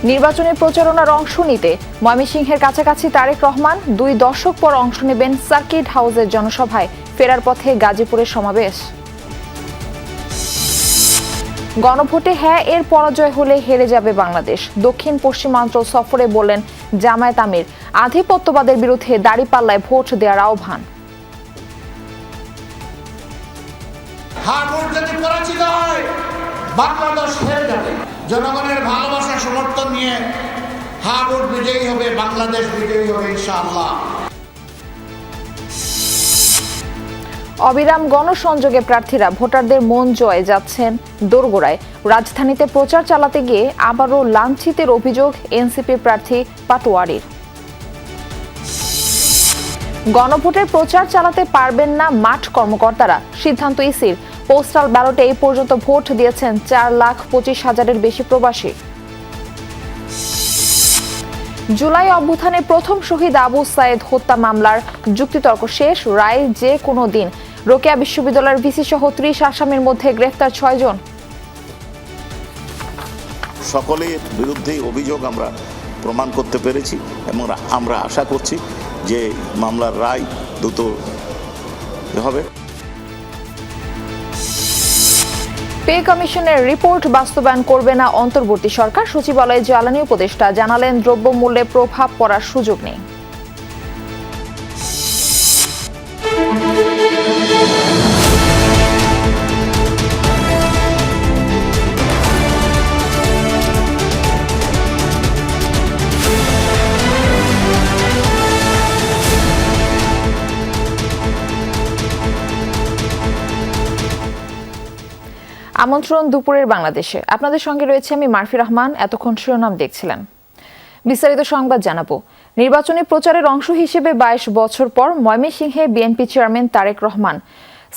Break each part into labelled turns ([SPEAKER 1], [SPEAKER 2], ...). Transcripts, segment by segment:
[SPEAKER 1] নির্বাচনী প্রচারণার অংশ নিতে ময়মনসিংহের কাছাকাছি তারেক রহমান 2 দশক পর অংশ নেবেন সার্কিট হাউসের জনসভায়। ফেরার পথে গাজীপুরের সমাবেশ। গণভোটে হ্যাঁ এর পরাজয় হলে হেরে যাবে বাংলাদেশ। দক্ষিণ পশ্চিমাঞ্চল সফরে বললেন জামায়াত আমির। আধিপত্যবাদের বিরুদ্ধে দাঁড়িপাল্লায় ভোট দেওয়ার আহ্বান।
[SPEAKER 2] বাংলাদেশ হেরে যাবে। জনগণের ভালোবাসা সমর্থন নিয়ে ভোট বিজয়ী হবে, বাংলাদেশ বিজয়ী হবে ইনশাআল্লাহ।
[SPEAKER 1] অবিরাম গণসংযোগে প্রার্থীরা ভোটারদের মন জয়ে যাচ্ছেন দোরগোড়ায়। রাজধানীতে প্রচার চালাতে গিয়ে আবারও লাঞ্ছিতের অভিযোগ এনসিপি প্রার্থী পাটোয়ারির। গণভোটের প্রচার চালাতে পারবেন না মাঠ কর্মকর্তারা, সিদ্ধান্ত ইসির। পোস্টাল ব্যালটে এই পর্যন্ত ভোট দিয়েছেন 4,25,000-এর বেশি প্রবাসী। জুলাই অভ্যুত্থানে প্রথম শহীদ আবু সাইদ হত্যা মামলার যুক্তিতর্ক শেষ, রায় যে কোনো দিন। রোকেয়া বিশ্ববিদ্যালয়ের ভিসি সহ 30 আসামির মধ্যে গ্রেফতার 6 জন।
[SPEAKER 3] সকলের বিরুদ্ধে অভিযোগ আমরা প্রমাণ করতে পেরেছি এবং আমরা আশা করছি যে মামলার রায় দ্রুত হবে।
[SPEAKER 1] পে কমিশনের রিপোর্ট বাস্তবায়ন করবে না অন্তর্বর্তী সরকার। সচিবালয়ে জ্বালানি উপদেষ্টা জানালেন দ্রব্যমূল্যে প্রভাব পড়ার সুযোগ নেই। আমন্ত্রণ দুপুরের বাংলাদেশে। আপনাদের সঙ্গে রয়েছে আমি মারফি রহমান। এতক্ষণ শিরোনাম দেখছিলেন, বিস্তারিত সংবাদ জানাবো। নির্বাচনী প্রচারের অংশ হিসেবে 22 বছর পর ময়মনসিংহে BNP chairman Tarique Rahman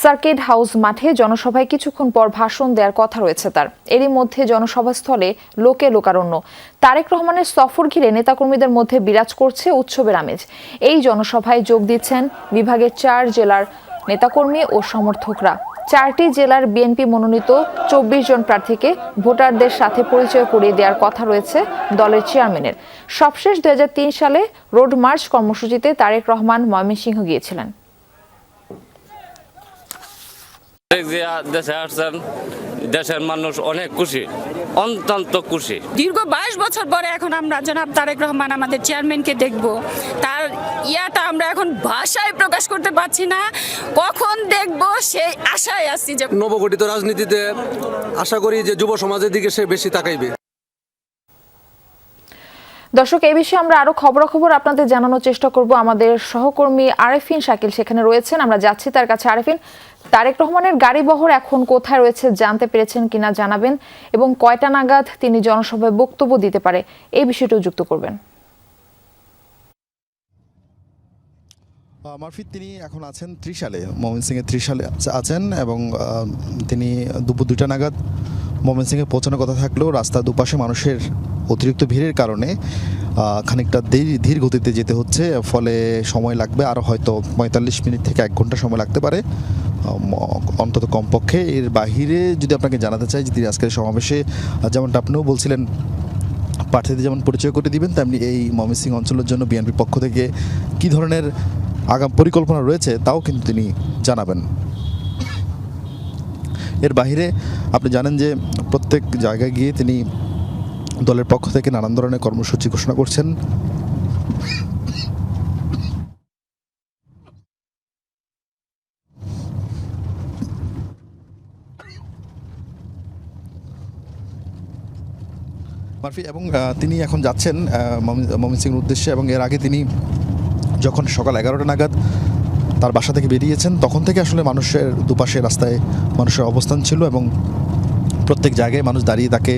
[SPEAKER 1] circuit house মাঠে জনসভায় কিছুক্ষণ পর ভাষণ দেওয়ার কথা রয়েছে তার। এরই মধ্যে জনসভাস্থলে লোকে লোকারণ্য। তারেক রহমানের সফর ঘিরে নেতাকর্মীদের মধ্যে বিরাজ করছে উৎসবের আমেজ। এই জনসভায় যোগ দিচ্ছেন বিভাগের 4 জেলার নেতাকর্মী ও সমর্থকরা। 4টি জেলার বিএনপি মনোনীত 24 জন প্রার্থীকে ভোটারদের সাথে পরিচয় করিয়ে দেওয়ার কথা রয়েছে দলের চেয়ারম্যানের। সবশেষ 2003 সালে রোড মার্চ কর্মসূচিতে তারেক রহমান ময়মনসিংহ গিয়েছিলেন।
[SPEAKER 4] দেশের মানুষ অনেক খুশি, অত্যন্ত খুশি।
[SPEAKER 5] দীর্ঘ 22 বছর পরে এখন আমরা জনাব তারেক রহমান আমাদের চেয়ারম্যানকে দেখব। তার ইয়াটা আমরা এখন ভাষায় প্রকাশ করতে পারছি না। কখন দেখব সেই আশায় আছি। যে
[SPEAKER 6] নবগঠিত রাজনীতিতে আশা করি যে যুব সমাজের দিকে সে বেশি তাকাইবে।
[SPEAKER 1] দর্শক, এই বিষয়ে আমরা আরো খবরাখবর আপনাদের জানানোর চেষ্টা করব। আমাদের সহকর্মী আরেফিন শাকিল সেখানে রয়েছেন, আমরা যাচ্ছি তার কাছে। আরেফিন, তারেক রহমানের গাড়ি বহর এখন কোথায় রয়েছে জানতে পেরেছেন কিনা জানাবেন, এবং কয়টা নাগাদ তিনি জনসভায় বক্তব্য দিতে পারে এই বিষয়টাও যুক্ত করবেন।
[SPEAKER 7] মারফি, তিনি এখন আছেন ত্রিশালে, ময়মনসিংহের ত্রিশালে আছেন এবং তিনি দুপুর 2টা নাগাদ ময়মনসিংহে পৌঁছানোর কথা থাকলেও রাস্তার দুপাশে মানুষের অতিরিক্ত ভিড়ের কারণে খানিকটা ধীর গতিতে যেতে হচ্ছে, ফলে সময় লাগবে আরও হয়তো 45 মিনিট থেকে 1 ঘন্টা সময় লাগতে পারে অন্তত কমপক্ষে। এর বাহিরে যদি আপনাকে জানাতে চাই যে তিনি আজকের সমাবেশে যেমনটা আপনিও বলছিলেন প্রার্থীদের যেমন পরিচয় করে দিবেন, তেমনি এই ময়মনসিংহ অঞ্চলের জন্য বিএনপির পক্ষ থেকে কী ধরনের আগাম পরিকল্পনা রয়েছে তাও কিন্তু তিনি জানাবেন। এর বাহিরে আপনি জানেন যে প্রত্যেক জায়গায় গিয়ে তিনি দলের পক্ষ থেকে নানান ধরনের কর্মসূচি ঘোষণা করছেন। মারফি, এবং তিনি এখন যাচ্ছেন ময়মনসিংহের উদ্দেশ্যে, এবং এর আগে তিনি যখন সকাল 11টা নাগাদ তার বাসা থেকে বেরিয়েছেন তখন থেকে আসলে মানুষের দুপাশে রাস্তায় মানুষের অবস্থান ছিল এবং প্রত্যেক জায়গায় মানুষ দাঁড়িয়ে তাকে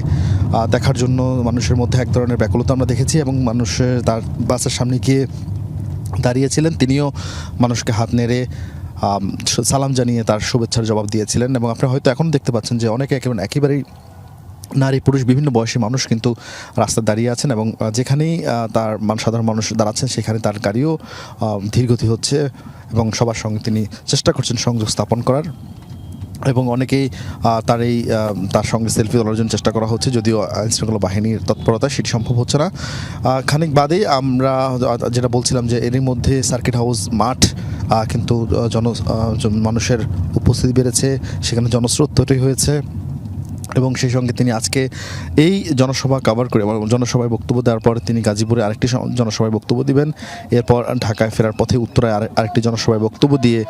[SPEAKER 7] দেখার জন্য মানুষের মধ্যে এক ধরনের ব্যাকুলতা আমরা দেখেছি, এবং মানুষের তার বাসের সামনে গিয়ে দাঁড়িয়েছিলেন। তিনিও মানুষকে হাত নেড়ে সালাম জানিয়ে তার শুভেচ্ছার জবাব দিয়েছিলেন। এবং আপনি হয়তো এখন দেখতে পাচ্ছেন যে অনেকে একেবারেই নারী পুরুষ বিভিন্ন বয়সী মানুষ কিন্তু রাস্তায় দাঁড়িয়ে আছেন, এবং যেখানেই তার সাধারণ মানুষ দাঁড়াচ্ছেন সেখানে তার গাড়িও ধীরগতি হচ্ছে এবং সবার সঙ্গে তিনি চেষ্টা করছেন সংযোগ স্থাপন করার। এবং অনেকেই তার সঙ্গে সেলফি তোলার জন্য চেষ্টা করা হচ্ছে, যদিও আইনশৃঙ্খলা বাহিনীর তৎপরতা সেটি সম্ভব হচ্ছে না। খানিক বাদেই আমরা যেটা বলছিলাম যে এরই মধ্যে সার্কিট হাউস মাঠ কিন্তু মানুষের উপস্থিতি বেড়েছে, সেখানে জনস্রোত তৈরি হয়েছে এবং সেই সঙ্গে তিনি আজকে এই জনসভা কভার করে জনসভায় বক্তব্য দেওয়ার পর তিনি গাজীপুরে আরেকটি জনসভায় বক্তব্য দিবেন। এরপর ঢাকায় ফেরার পথে উত্তরায় আরেকটি জনসভায় বক্তব্য দিয়ে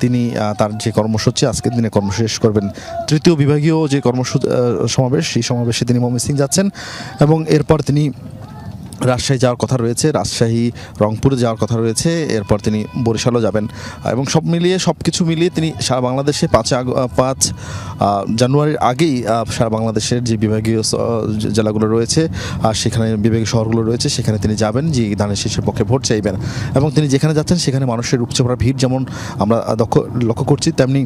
[SPEAKER 7] তিনি তার যে কর্মসূচি আজকের দিনে কর্মসূচি শেষ করবেন। তৃতীয় বিভাগীয় যে সমাবেশ, সেই সমাবেশে তিনি ময়মনসিংহ যাচ্ছেন এবং এরপর তিনি রাজশাহী যাওয়ার কথা রয়েছে, রাজশাহী রংপুরে যাওয়ার কথা রয়েছে, এরপর তিনি বরিশালও যাবেন এবং সব কিছু মিলিয়ে তিনি সারা বাংলাদেশে 5 জানুয়ারির আগেই সারা বাংলাদেশের যে বিভাগীয় জেলাগুলো রয়েছে সেখানে বিভাগীয় শহরগুলো রয়েছে সেখানে তিনি যাবেন, যে ধানের শীষের পক্ষে ভোট চাইবেন এবং তিনি যেখানে যাচ্ছেন সেখানে মানুষের উপচে পড়া ভিড় যেমন আমরা লক্ষ্য করছি, তেমনি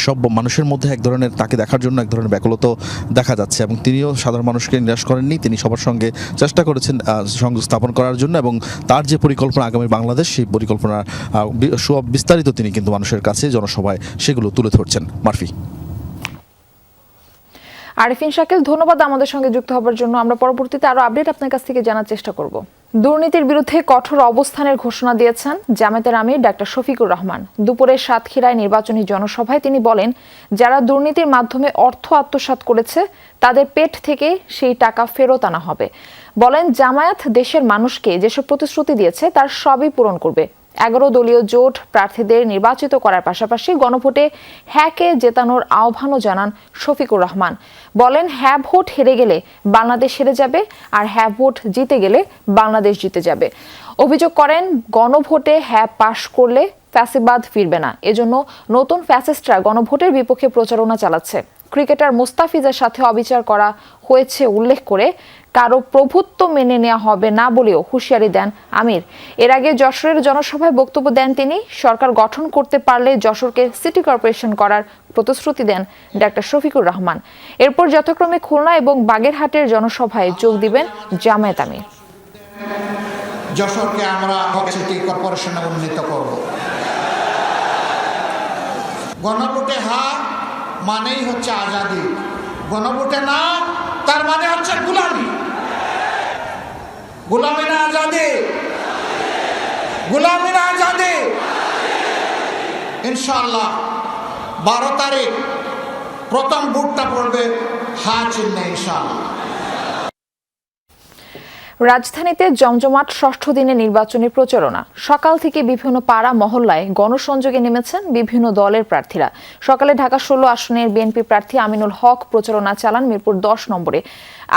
[SPEAKER 7] সব মানুষের মধ্যে এক ধরনের তাকে দেখার জন্য এক ধরনের ব্যাকুলতা দেখা যাচ্ছে এবং তিনিও সাধারণ মানুষকে নিরাশ করেননি। তিনি সবার সঙ্গে চেষ্টা করেছেন সংযোগ স্থাপন করার জন্য এবং তার যে পরিকল্পনা আগামী বাংলাদেশ, সেই পরিকল্পনার বিস্তারিত তিনি কিন্তু মানুষের কাছে জনসভায় সেগুলো তুলে ধরছেন। মারফি।
[SPEAKER 1] আরিফিন শাকিল, ধন্যবাদ আমাদের সঙ্গে যুক্ত হবার জন্য। আমরা পরবর্তীতে আরো আপডেট আপনার কাছ থেকে জানার চেষ্টা করব। দুর্নীতির বিরুদ্ধে কঠোর অবস্থানের ঘোষণা দিয়েছেন জামায়াতের আমির ডাক্তার শফিকুর রহমান। দুপুরে সাতক্ষীরায় নির্বাচনী জনসভায় তিনি বলেন, যারা দুর্নীতির মাধ্যমে অর্থ আত্মসাৎ করেছে তাদের পেট থেকে সেই টাকা ফেরত আনা হবে। বলেন, জামায়াত দেশের মানুষকে যেসব প্রতিশ্রুতি দিয়েছে তার সবই পূরণ করবে। 11 দলীয় জোট প্রার্থীদের নির্বাচিত করার পাশাপাশি গণভোটে হ্যাঁকে জেতানোর আহ্বানও জানান শফিকুর রহমান। বলেন, হ্যাঁ ভোট হেরে গেলে বাংলাদেশ হেরে যাবে, আর হ্যাঁ ভোট জিতে গেলে বাংলাদেশ জিতে যাবে। অভিযোগ করেন, গণভোটে হ্যাঁ পাশ করলে ফ্যাসিবাদ ফিরবে না, এজন্য নতুন ফ্যাসিস্টরা গণভোটের বিপক্ষে প্রচারণা চালাচ্ছে। ক্রিকেটার মুস্তাফিজের সাথে অবিচার করা হয়েছে উল্লেখ করে কারো প্রভুত্ব মেনে নেওয়া হবে না বলেও হুঁশিয়ারি দেন আমির। এর আগে যশোরের জনসভায় বক্তব্য দেন তিনি। সরকার গঠন করতে পারলে যশোরকে সিটি কর্পোরেশন করার প্রতিশ্রুতি দেন ডাক্তার শফিকুর রহমান। এরপর যথাক্রমে খুলনা এবং বাগেরহাটের জনসভায় যোগ দিবেন জামায়াত আমির।
[SPEAKER 2] যশোরকে আমরা সিটি কর্পোরেশনে উন্নীত করব। গণভোটে হ্যাঁ মানেই হচ্ছে আজাদি, গণভোটে না তার মানে হচ্ছে গোলামি। গোলামি না আজাদি, গোলামি না আজাদি। ইনশাআল্লাহ 12 তারিখ প্রথম ভোটটা পড়বে হ্যাঁ চিহ্নে ইনশাআল্লাহ।
[SPEAKER 1] রাজধানীতে জমজমাট ষষ্ঠ দিনে নির্বাচনী প্রচারণা। সকাল থেকে বিভিন্ন পাড়া মহল্লায় গণসংযোগে নেমেছেন বিভিন্ন দলের প্রার্থীরা। সকালে ঢাকা 16 আসনের বিএনপি প্রার্থী আমিনুল হক প্রচারণা চালান মিরপুর 10 নম্বরে।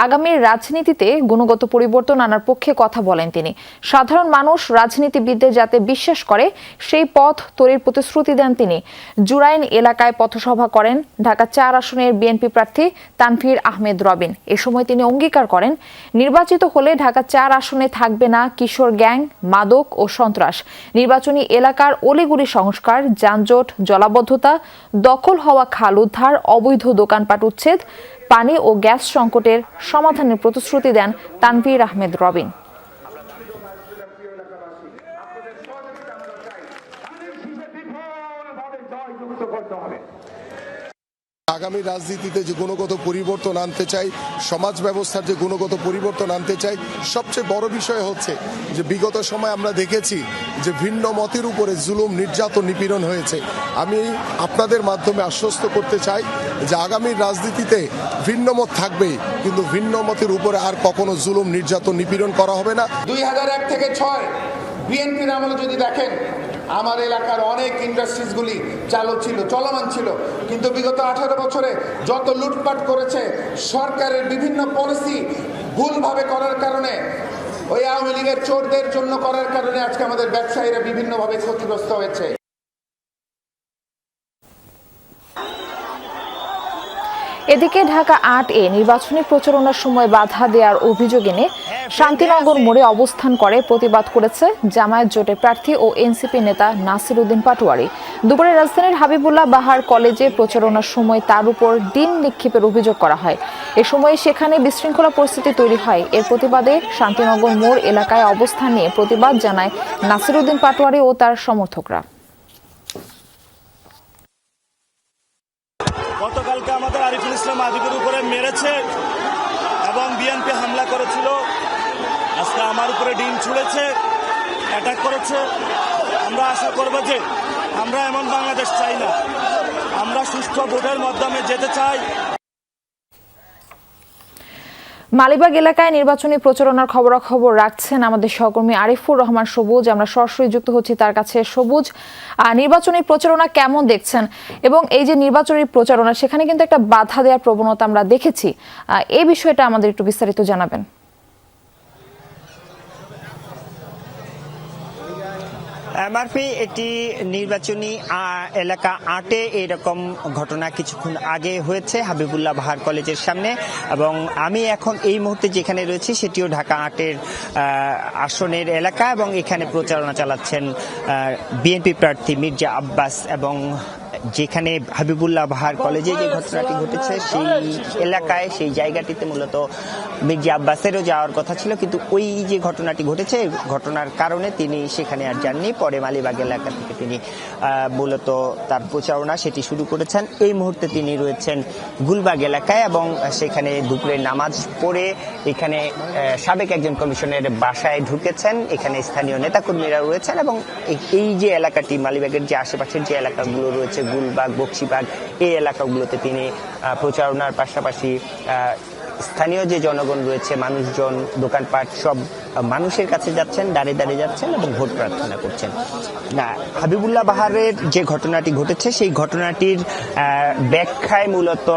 [SPEAKER 1] আগামীর রাজনীতিতে গুণগত পরিবর্তন আনার পক্ষে কথা বলেন তিনি। সাধারণ মানুষ রাজনীতিবিদদের যাতে বিশ্বাস করে সেই পথ তৈরির প্রতিশ্রুতি দেন তিনি। জুরাইন এলাকায় পথসভা করেন ঢাকা 4 আসনের বিএনপি প্রার্থী তানভীর আহমেদ রবিন। এ সময় তিনি অঙ্গীকার করেন, নির্বাচিত হলে ঢাকা 4 আসনে থাকবে না কিশোর গ্যাং, মাদক ও সন্ত্রাস। নির্বাচনী এলাকার অলিগুলি সংস্কার, যানজট, জলাবদ্ধতা, দখল হওয়া খাল উদ্ধার, অবৈধ দোকানপাট উচ্ছেদ, পানি ও গ্যাস সংকটের সমাধানের প্রতিশ্রুতি দেন তানভীর আহমেদ রবিন।
[SPEAKER 8] আগামী রাজনীতিতে যে গুণগত পরিবর্তন আনতে চাই, সমাজ ব্যবস্থার যে গুণগত পরিবর্তন আনতে চাই, সবচেয়ে বড় বিষয় হচ্ছে যে বিগত সময় আমরা দেখেছি যে ভিন্ন মতের উপরে জুলুম, নির্যাতন, নিপীড়ন হয়েছে। আমি আপনাদের মাধ্যমে আশ্বস্ত করতে চাই যে আগামীর রাজনীতিতে ভিন্ন মত থাকবেই, কিন্তু ভিন্ন মতের উপরে আর কখনো জুলুম, নির্যাতন, নিপীড়ন করা হবে না।
[SPEAKER 9] 2001 থেকে 6 বিএনপির আমলে যদি দেখেন, আমার এলাকার অনেক ইন্ডাস্ট্রিজগুলি চালু ছিল, চলমান ছিল, কিন্তু বিগত 18 বছরে যত লুটপাট করেছে, সরকারের বিভিন্ন পলিসি ভুলভাবে করার কারণে, ওই আওয়ামী লীগের চোরদের জন্য করার কারণে আজকে আমাদের ব্যবসায়ীরা বিভিন্নভাবে ক্ষতিগ্রস্ত হয়েছে।
[SPEAKER 1] এদিকে ঢাকা 8-এ নির্বাচনী প্রচারণার সময় বাধা দেওয়ার অভিযোগ এনে শান্তিনগর মোড়ে অবস্থান করে প্রতিবাদ করেছে জামায়াত জোটের প্রার্থী ও এনসিপি নেতা নাসির উদ্দিন পাটোয়ারি। দুপুরে রাজধানীর হাবিবুল্লাহ বাহার কলেজে প্রচারণার সময় তার উপর ডিম নিক্ষেপের অভিযোগ করা হয়। এ সময় সেখানে বিশৃঙ্খলা পরিস্থিতি তৈরি হয়। এর প্রতিবাদে শান্তিনগর মোড় এলাকায় অবস্থান নিয়ে প্রতিবাদ জানায় নাসির উদ্দিন পাটোয়ারি ও তার সমর্থকরা।
[SPEAKER 10] গতকালকে আমাদের আরিফুল ইসলাম আদিবের উপরে মেরেছে এবং বিএনপি হামলা করেছিল, আজকে আমার উপরে ডিম ছুঁড়েছে, অ্যাটাক করেছে। আমরা আশা করব যে আমরা এমন বাংলাদেশ চাই না, আমরা সুষ্ঠু ভোটের মাধ্যমে যেতে চাই।
[SPEAKER 1] মালিবাগ এলাকায় নির্বাচনী প্রচারণার খবরাখবর রাখছেন আমাদের সহকর্মী আরিফুর রহমান সবুজ। আমরা সরাসরি যুক্ত হচ্ছি তার কাছে। সবুজ, নির্বাচনী প্রচারণা কেমন দেখছেন, এবং এই যে নির্বাচনী প্রচারণা সেখানে কিন্তু একটা বাধা দেওয়ার প্রবণতা আমরা দেখেছি, এই বিষয়টা আমাদের একটু বিস্তারিত জানাবেন।
[SPEAKER 11] মারফি, এটি নির্বাচনী এলাকা 8-এ এরকম ঘটনা কিছুক্ষণ আগে হয়েছে হাবিবুল্লাহ বাহার কলেজের সামনে, এবং আমি এখন এই মুহূর্তে যেখানে রয়েছি সেটিও ঢাকা 8-এর আসনের এলাকা, এবং এখানে প্রচারণা চালাচ্ছেন বিএনপি প্রার্থী মির্জা আব্বাস। এবং যেখানে হাবিবুল্লাহ বাহার কলেজে যে ঘটনাটি ঘটেছে সেই এলাকায়, সেই জায়গাটিতে মূলত মির্জা আব্বাসেরও যাওয়ার কথা ছিল, কিন্তু ওই যে ঘটনাটি ঘটেছে ঘটনার কারণে তিনি সেখানে আর যাননি। পরে মালিবাগ এলাকা থেকে তিনি মূলত তার প্রচারণা সেটি শুরু করেছেন। এই মুহূর্তে তিনি রয়েছেন গুলবাগ এলাকায়, এবং সেখানে দুপুরে নামাজ পড়ে এখানে সাবেক একজন কমিশনের বাসায় ঢুকেছেন। এখানে স্থানীয় নেতাকর্মীরা রয়েছেন, এবং এই যে এলাকাটি মালিবাগের যে আশেপাশের যে এলাকাগুলো রয়েছে গুলবাগ, বক্সিবাগ, এই এলাকাগুলোতে তিনি প্রচারণার পাশাপাশি স্থানীয় যে জনগণ রয়েছে, মানুষজন, দোকানপাট, সব মানুষের কাছে যাচ্ছেন, দাঁড়িয়ে দাঁড়িয়ে যাচ্ছেন এবং ভোট প্রার্থনা করছেন। না, হাবিবুল্লাহ বাহারের যে ঘটনাটি ঘটেছে সেই ঘটনাটির ব্যাখ্যায় মূলত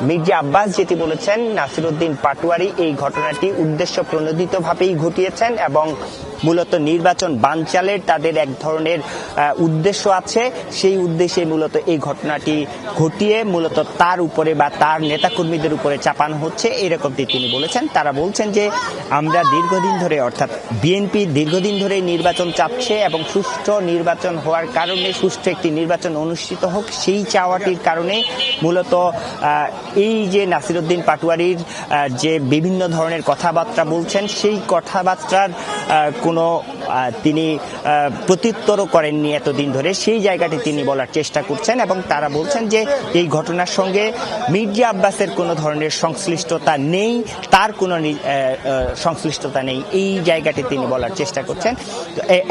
[SPEAKER 11] মির্জা আব্বাস যেটি বলেছেন, নাসিরউদ্দিন পাটোয়ারি এই ঘটনাটি উদ্দেশ্য প্রণোদিতভাবেই ঘটিয়েছেন, এবং মূলত নির্বাচন বানচালের তাদের এক ধরনের উদ্দেশ্য আছে। সেই উদ্দেশ্যে মূলত এই ঘটনাটি ঘটিয়ে মূলত তার উপরে বা তার নেতাকর্মীদের উপরে চাপানো হচ্ছে, এরকমটি তিনি বলেছেন। তারা বলছেন যে আমরা দীর্ঘদিন ধরে, অর্থাৎ বিএনপি দীর্ঘদিন ধরে নির্বাচন চাচ্ছে, এবং সুষ্ঠু নির্বাচন হওয়ার কারণে, সুষ্ঠু একটি নির্বাচন অনুষ্ঠিত হোক, সেই চাওয়াটির কারণে মূলত এই যে নাসিরউদ্দিন পাটোয়ারির যে বিভিন্ন ধরনের কথাবার্তা বলছেন, সেই কথাবার্তার কোনো তিনি প্রত্যুত্তরও করেননি এতদিন ধরে, সেই জায়গাটি তিনি বলার চেষ্টা করছেন। এবং তারা বলছেন যে এই ঘটনার সঙ্গে মির্জা আব্বাসের কোনো ধরনের সংশ্লিষ্টতা নেই, তার কোনো সংশ্লিষ্টতা নেই, এই জায়গাটি তিনি বলার চেষ্টা করছেন।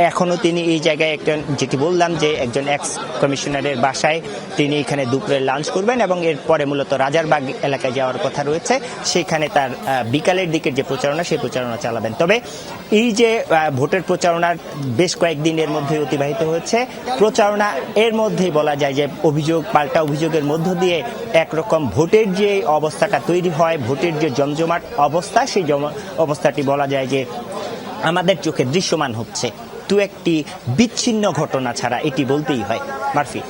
[SPEAKER 11] এখনো তিনি এই জায়গায় একজন, যেটি বললাম যে একজন এক্স কমিশনারের বাসায় তিনি এখানে দুপুরে লাঞ্চ করবেন, এবং এরপরে মূলত রাজারবাগ এলাকায় যাওয়ার কথা রয়েছে, সেখানে তার বিকালের দিকের যে প্রচারণা সেই প্রচারণা চালাবেন। তবে এই যে ভোটের প্রচারণার বেশ কয়েকদিনের মধ্যে অতিবাহিত হয়েছে, প্রচারণা এর মধ্যেই বলা যায় যে অভিযোগ পাল্টা অভিযোগের মধ্য দিয়ে একরকম ভোটের যে অবস্থাটা তৈরি হয়, ভোটের যে জমজমাট অবস্থা, সেই অবস্থাটি বলা যায় যে আমাদের চোখে দৃশ্যমান হচ্ছে। দু একটি বিচ্ছিন্ন ঘটনা ছাড়া এটি বলতেই হয়। মারফি।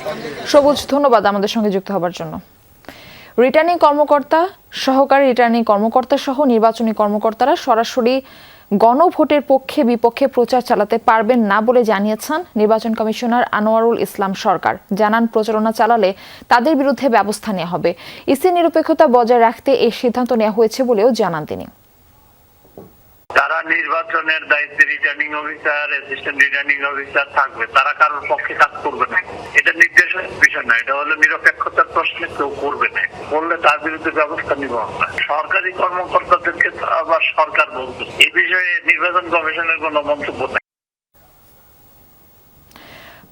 [SPEAKER 1] সবুজ, ধন্যবাদ আমাদের সঙ্গে যুক্ত হবার জন্য। রিটার্নিং কর্মকর্তা, সহকারী রিটার্নিং কর্মকর্তা সহ নির্বাচনী কর্মকর্তারা সরাসরি গণভোটের পক্ষে বিপক্ষে প্রচার চালাতে পারবেন না বলে জানিয়েছেন নির্বাচন কমিশনার আনোয়ারুল ইসলাম সরকার। জানান, প্রচারণা চালালে তাদের বিরুদ্ধে ব্যবস্থা নেওয়া হবে। ইসি নিরপেক্ষতা বজায় রাখতে এই সিদ্ধান্ত নেওয়া হয়েছে বলেও জানান তিনি।
[SPEAKER 12] তারা নির্বাচনের দায়িত্বে returning officer, assistant returning officer থাকবে, তারা কারোর পক্ষে কাজ করবে না। এটা নির্দেশের বিষয় না, এটা হলো নিরপেক্ষতার প্রশ্নে কেউ করবে না, করলে তার বিরুদ্ধে ব্যবস্থা নিব আমরা। সরকারি কর্মকর্তাদেরকে আবার সরকার বলবে, এই বিষয়ে নির্বাচন কমিশনের কোনো মন্তব্য নেই।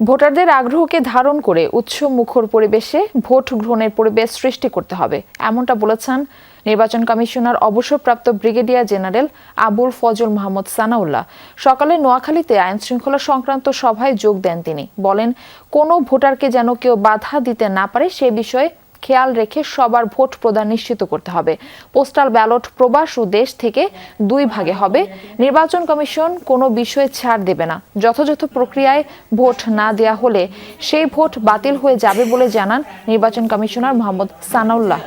[SPEAKER 1] ভোটারদের আগ্রহকে ধারণ করে উৎসব মুখর পরিবেশে ভোট গ্রহণের পরিবেশ সৃষ্টি করতে হবে, এমনটা বলেছেন নির্বাচন কমিশনার অবসরপ্রাপ্ত ব্রিগেডিয়ার জেনারেল আবুল ফজল মাহমুদ সানাউল্লাহ। সকালে নোয়াখালীতে আইন শৃঙ্খলা সংক্রান্ত সভায় যোগ দেন তিনি। বলেন, কোনো ভোটারকে যেন কেউ বাধা দিতে না পারে সে বিষয়ে খেয়াল রেখে সবার ভোট প্রদান নিশ্চিত করতে হবে। পোস্টাল ব্যালট প্রবাস ও দেশ থেকে 2 ভাগে হবে। নির্বাচন কমিশন কোনো বিষয়ে ছাড় দেবে না। যথাযথ প্রক্রিয়ায় ভোট না দেয়া হলে সেই ভোট বাতিল হয়ে যাবে বলে জানান নির্বাচন কমিশনার মোহাম্মদ সানাউল্লাহ।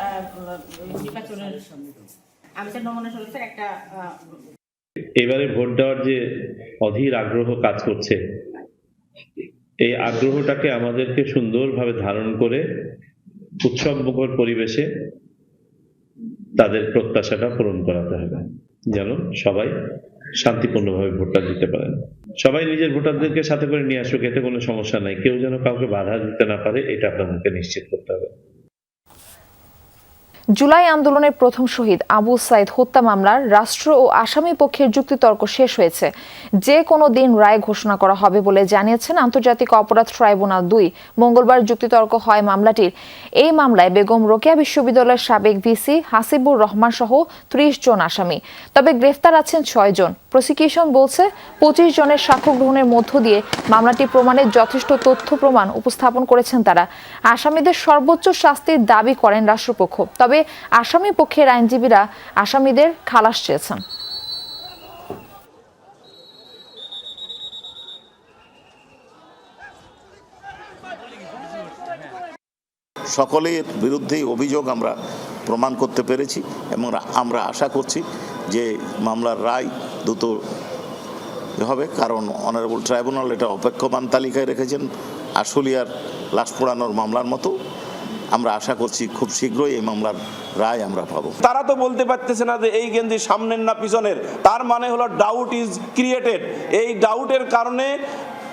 [SPEAKER 13] এবারে ভোট দেওয়ার যে অধীর আগ্রহ কাজ করছে, এই আগ্রহটাকে আমাদেরকে সুন্দরভাবে ধারণ করে উৎসবমুখর পরিবেশে তাদের প্রত্যাশাটা পূরণ করাতে হবে, যেন সবাই শান্তিপূর্ণভাবে ভোটটা দিতে পারেন। সবাই নিজের ভোটারদেরকে সাথে করে নিয়ে আসুক, এতে কোনো সমস্যা নাই। কেউ যেন কাউকে বাধা দিতে না পারে, এটা আপনাদেরকে নিশ্চিত করতে হবে।
[SPEAKER 1] জুলাই আন্দোলনের প্রথম শহীদ আবু সাইদ হত্যা মামলার রাষ্ট্র ও আসামি পক্ষের যুক্তিতর্ক শেষ হয়েছে। যে কোনো দিন রায় ঘোষণা করা হবে বলে জানিয়েছেন আন্তর্জাতিক অপরাধ ট্রাইব্যুনাল ২। মঙ্গলবার যুক্তিতর্ক হয় মামলাটির। এই মামলায় বেগম রোকেয়া বিশ্ববিদ্যালয়ের সাবেক ভিসি হাসিবুর রহমান সহ ৩০ জন আসামি। তবে গ্রেফতার আছেন ৬ জন। প্রসিকিউশন বলছে ২৫ জনের সাক্ষ্য গ্রহণের মধ্য দিয়ে মামলাটি প্রমাণের যথেষ্ট তথ্য প্রমাণ উপস্থাপন করেছেন তারা। আসামিদের সর্বোচ্চ শাস্তির দাবি করেন রাষ্ট্রপক্ষ। তবে আসামি পক্ষের আইনজীবীরা আসামিদের খালাস চেয়েছেন।
[SPEAKER 3] সকলের বিরুদ্ধেই অভিযোগ আমরা প্রমাণ করতে পেরেছি এবং আমরা আশা করছি যে মামলার রায় দ্রুত হবে, কারণ অনারেবল ট্রাইব্যুনাল এটা অপেক্ষমান তালিকায় রেখেছেন আশুলিয়ার লাশ পোড়ানোর মামলার মতো। আমরা আশা করছি খুব শীঘ্রই এই মামলার রায় আমরা পাবো।
[SPEAKER 14] তারা তো বলতে পারতেছে না যে এই গেঞ্জি সামনের না পিছনের, তার মানে হলো ডাউট ইজ ক্রিয়েটেড। এই ডাউটের কারণে